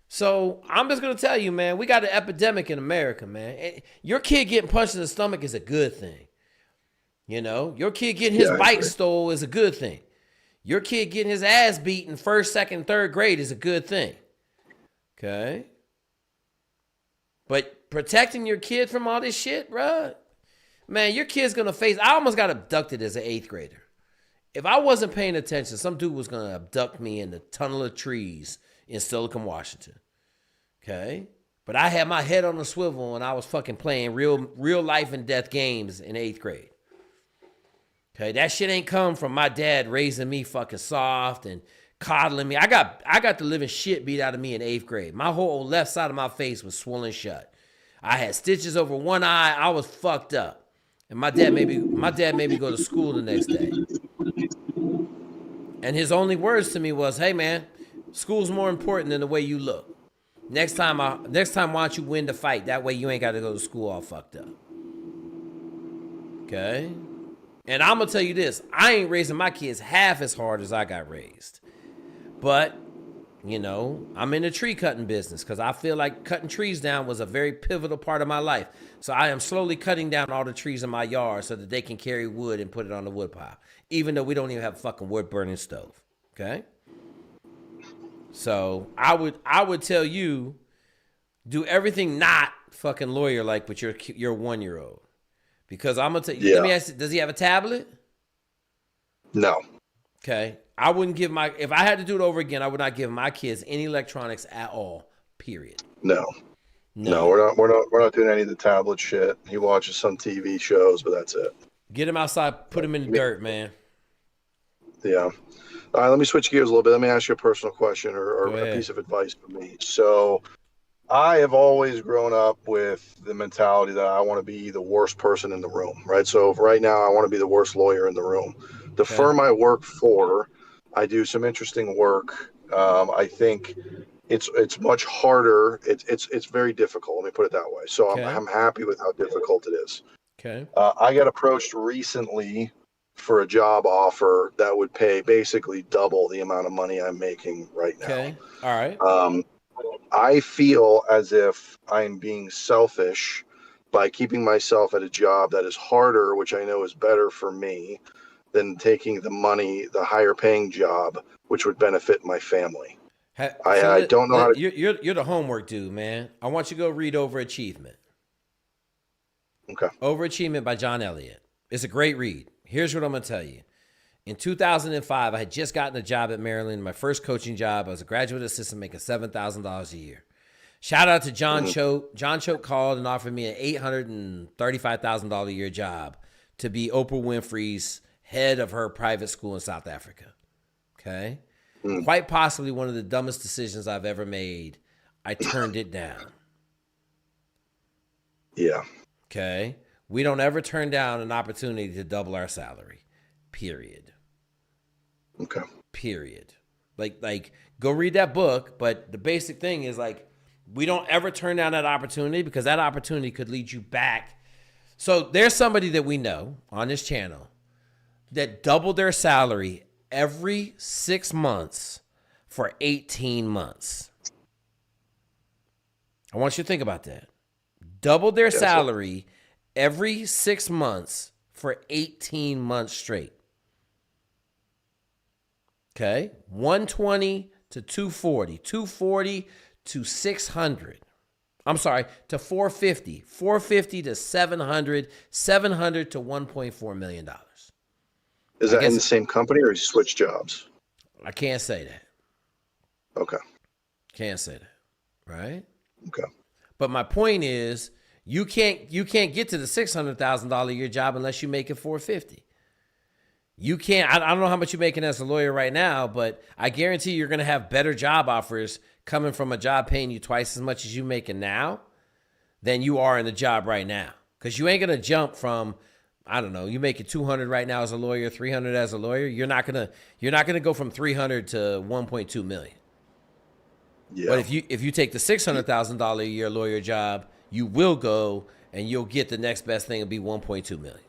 So I'm just going to tell you, man, we got an epidemic in America, man. Your kid getting punched in the stomach is a good thing. You know, your kid getting his bike stole is a good thing. Your kid getting his ass beat in 1st, 2nd, 3rd grade is a good thing. Okay? But protecting your kid from all this shit, bro, man, your kid's going to face... I almost got abducted as an 8th grader. If I wasn't paying attention, some dude was going to abduct me in the tunnel of trees in Silicon, Washington. Okay? But I had my head on a swivel and I was fucking playing real life and death games in 8th grade. Okay? That shit ain't come from my dad raising me fucking soft and coddling me. I got the living shit beat out of me in 8th grade. My whole left side of my face was swollen shut. I had stitches over one eye. I was fucked up. And my dad made me go to school the next day. And his only words to me was, hey man, school's more important than the way you look. Next time, why don't you win the fight? That way you ain't got to go to school all fucked up. Okay? And I'm going to tell you this. I ain't raising my kids half as hard as I got raised. But, you know, I'm in the tree cutting business because I feel like cutting trees down was a very pivotal part of my life. So I am slowly cutting down all the trees in my yard so that they can carry wood and put it on the wood pile. Even though we don't even have a fucking wood burning stove. Okay? So I would tell you, do everything not fucking lawyer like with your 1-year-old. Because I'm gonna tell you, let me ask you, does he have a tablet? No. Okay. I wouldn't give if I had to do it over again, I would not give my kids any electronics at all. Period. No, we're not doing any of the tablet shit. He watches some TV shows, but that's it. Get him outside, put him in the dirt, man. Yeah. All right, let me switch gears a little bit. Let me ask you a personal question or a piece of advice for me. So I have always grown up with the mentality that I want to be the worst person in the room, right? So right now I want to be the worst lawyer in the room. The firm I work for, I do some interesting work. I think it's much harder. It's very difficult. Let me put it that way. So I'm happy with how difficult it is. Okay. I got approached recently for a job offer that would pay basically double the amount of money I'm making right now. Okay. All right. I feel as if I'm being selfish by keeping myself at a job that is harder, which I know is better for me, than taking the money, the higher paying job, which would benefit my family. I don't know how to... You're the homework dude, man. I want you to go read Overachievement. Okay. Overachievement by John Elliott. It's a great read. Here's what I'm going to tell you. In 2005, I had just gotten a job at Maryland, my first coaching job. I was a graduate assistant making $7,000 a year. Shout out to John Choate. John Choate called and offered me an $835,000 a year job to be Oprah Winfrey's head of her private school in South Africa. Okay? Quite possibly one of the dumbest decisions I've ever made. I turned it down. Yeah. Okay? We don't ever turn down an opportunity to double our salary. Period. Okay. Period. Like go read that book, but the basic thing is like we don't ever turn down that opportunity because that opportunity could lead you back. So there's somebody that we know on this channel that doubled their salary every 6 months for 18 months. I want you to think about that. Doubled their salary every 6 months for 18 months straight. Okay? 120 to 240, 240 to 600. I'm sorry, to 450, 450 to 700, 700 to $1.4 million. Is that in the same company or you switch jobs? I can't say that. Okay. Can't say that. Right? Okay. But my point is, you can't get to the $600,000 a year job unless you make it 450. You can't. I don't know how much you're making as a lawyer right now, but I guarantee you're going to have better job offers coming from a job paying you twice as much as you making now than you are in the job right now. Because you ain't going to jump from, I don't know, you make it 200 right now as a lawyer, 300 as a lawyer. You're not gonna go from 300 to 1.2 million. Yeah. But if you take the $600,000 a year lawyer job, you will go and you'll get the next best thing. It'll be 1.2 million.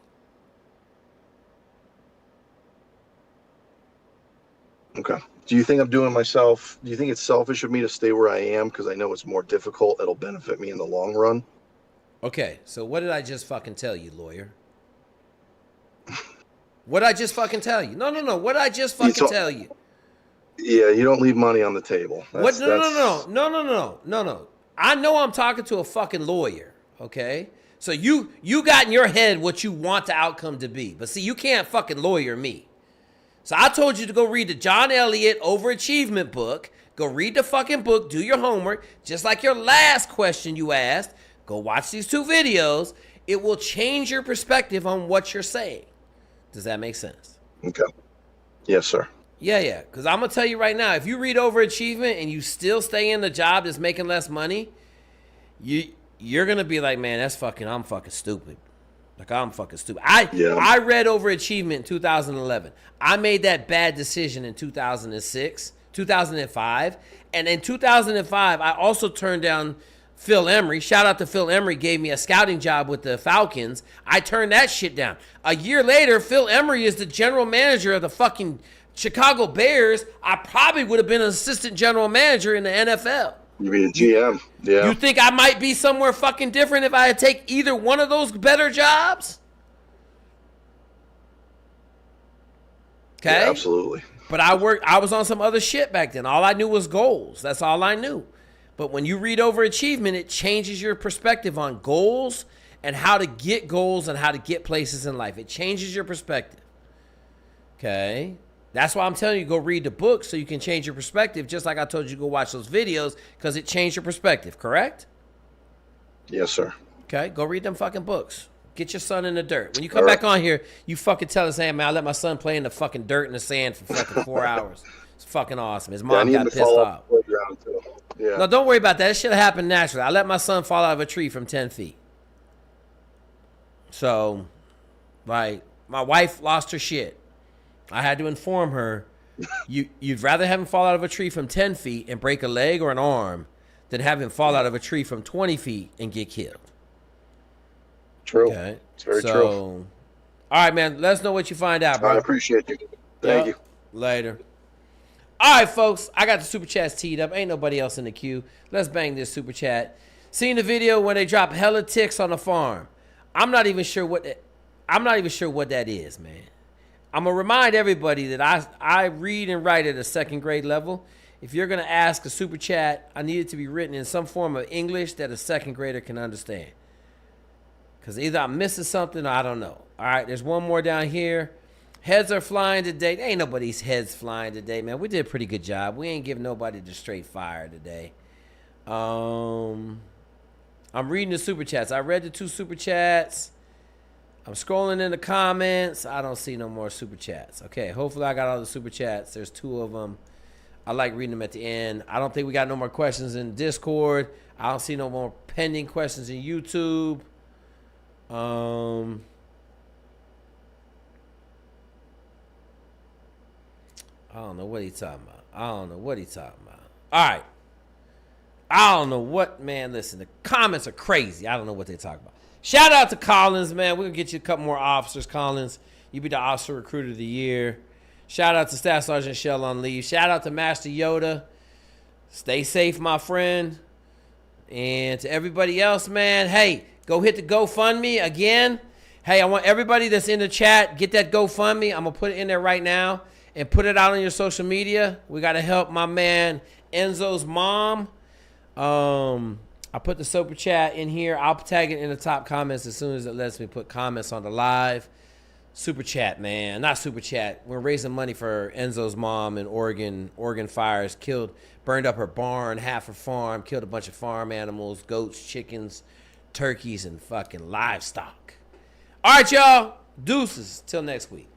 Okay. Do you think I'm doing myself? Do you think it's selfish of me to stay where I am because I know it's more difficult? It'll benefit me in the long run. Okay. So what did I just fucking tell you, lawyer? What did I just fucking tell you? No. What did I just fucking tell you? Yeah, you don't leave money on the table. What? No. I know I'm talking to a fucking lawyer. Okay. So you got in your head what you want the outcome to be, but see, you can't fucking lawyer me. So I told you to go read the John Elliott Overachievement book. Go read the fucking book. Do your homework. Just like your last question you asked. Go watch these 2 videos. It will change your perspective on what you're saying. Does that make sense? Okay. Yes, sir. Yeah. Because I'm going to tell you right now, if you read Overachievement and you still stay in the job that's making less money, you're going to be like, man, I'm fucking stupid. Like, I'm fucking stupid. I read Overachievement in 2011. I made that bad decision in 2006, 2005. And in 2005, I also turned down Phil Emery. Shout out to Phil Emery, gave me a scouting job with the Falcons. I turned that shit down. A year later, Phil Emery is the general manager of the fucking Chicago Bears. I probably would have been an assistant general manager in the NFL. You mean a GM? Yeah. You think I might be somewhere fucking different if I had take either one of those better jobs? Okay? Yeah, absolutely. But I was on some other shit back then. All I knew was goals. That's all I knew. But when you read Overachievement, it changes your perspective on goals and how to get goals and how to get places in life. It changes your perspective. Okay? That's why I'm telling you, go read the book so you can change your perspective, just like I told you to go watch those videos, because it changed your perspective, correct? Yes, sir. Okay, go read them fucking books. Get your son in the dirt. When you come back on here, you fucking tell us, hey, man, I let my son play in the fucking dirt and the sand for fucking 4 hours. It's fucking awesome. His mom got pissed off. Yeah. No, don't worry about that. It should have happened naturally. I let my son fall out of a tree from 10 feet. So, like, my wife lost her shit. I had to inform her, you'd rather have him fall out of a tree from 10 feet and break a leg or an arm than have him fall out of a tree from 20 feet and get killed. True. Okay. It's very true. All right, man. Let us know what you find out, bro. I appreciate you. Thank you. Later. All right, folks. I got the super chats teed up. Ain't nobody else in the queue. Let's bang this super chat. Seen the video when they drop hella ticks on the farm. I'm not even sure what that is, man. I'm going to remind everybody that I read and write at a 2nd grade level. If you're going to ask a super chat, I need it to be written in some form of English that a 2nd grader can understand. Because either I'm missing something or I don't know. All right, there's one more down here. Heads are flying today. Ain't nobody's heads flying today, man. We did a pretty good job. We ain't giving nobody the straight fire today. I'm reading the super chats. I read the 2 super chats. I'm scrolling in the comments. I don't see no more super chats. Okay, hopefully I got all the super chats. There's 2 of them. I like reading them at the end. I don't think we got no more questions in Discord. I don't see no more pending questions in YouTube. I don't know what he talking about. All right. I don't know what, man. Listen, the comments are crazy. I don't know what they're talking about. Shout out to Collins, man. We're going to get you a couple more officers, Collins. You be the officer recruiter of the year. Shout out to Staff Sergeant Shell on leave. Shout out to Master Yoda. Stay safe, my friend. And to everybody else, man, hey, go hit the GoFundMe again. Hey, I want everybody that's in the chat, get that GoFundMe. I'm going to put it in there right now and put it out on your social media. We got to help my man Enzo's mom. I put the super chat in here. I'll tag it in the top comments as soon as it lets me put comments on the live. Super chat, man. Not super chat. We're raising money for Enzo's mom in Oregon. Oregon fires burned up her barn, half her farm, killed a bunch of farm animals, goats, chickens, turkeys, and fucking livestock. All right, y'all. Deuces. Till next week.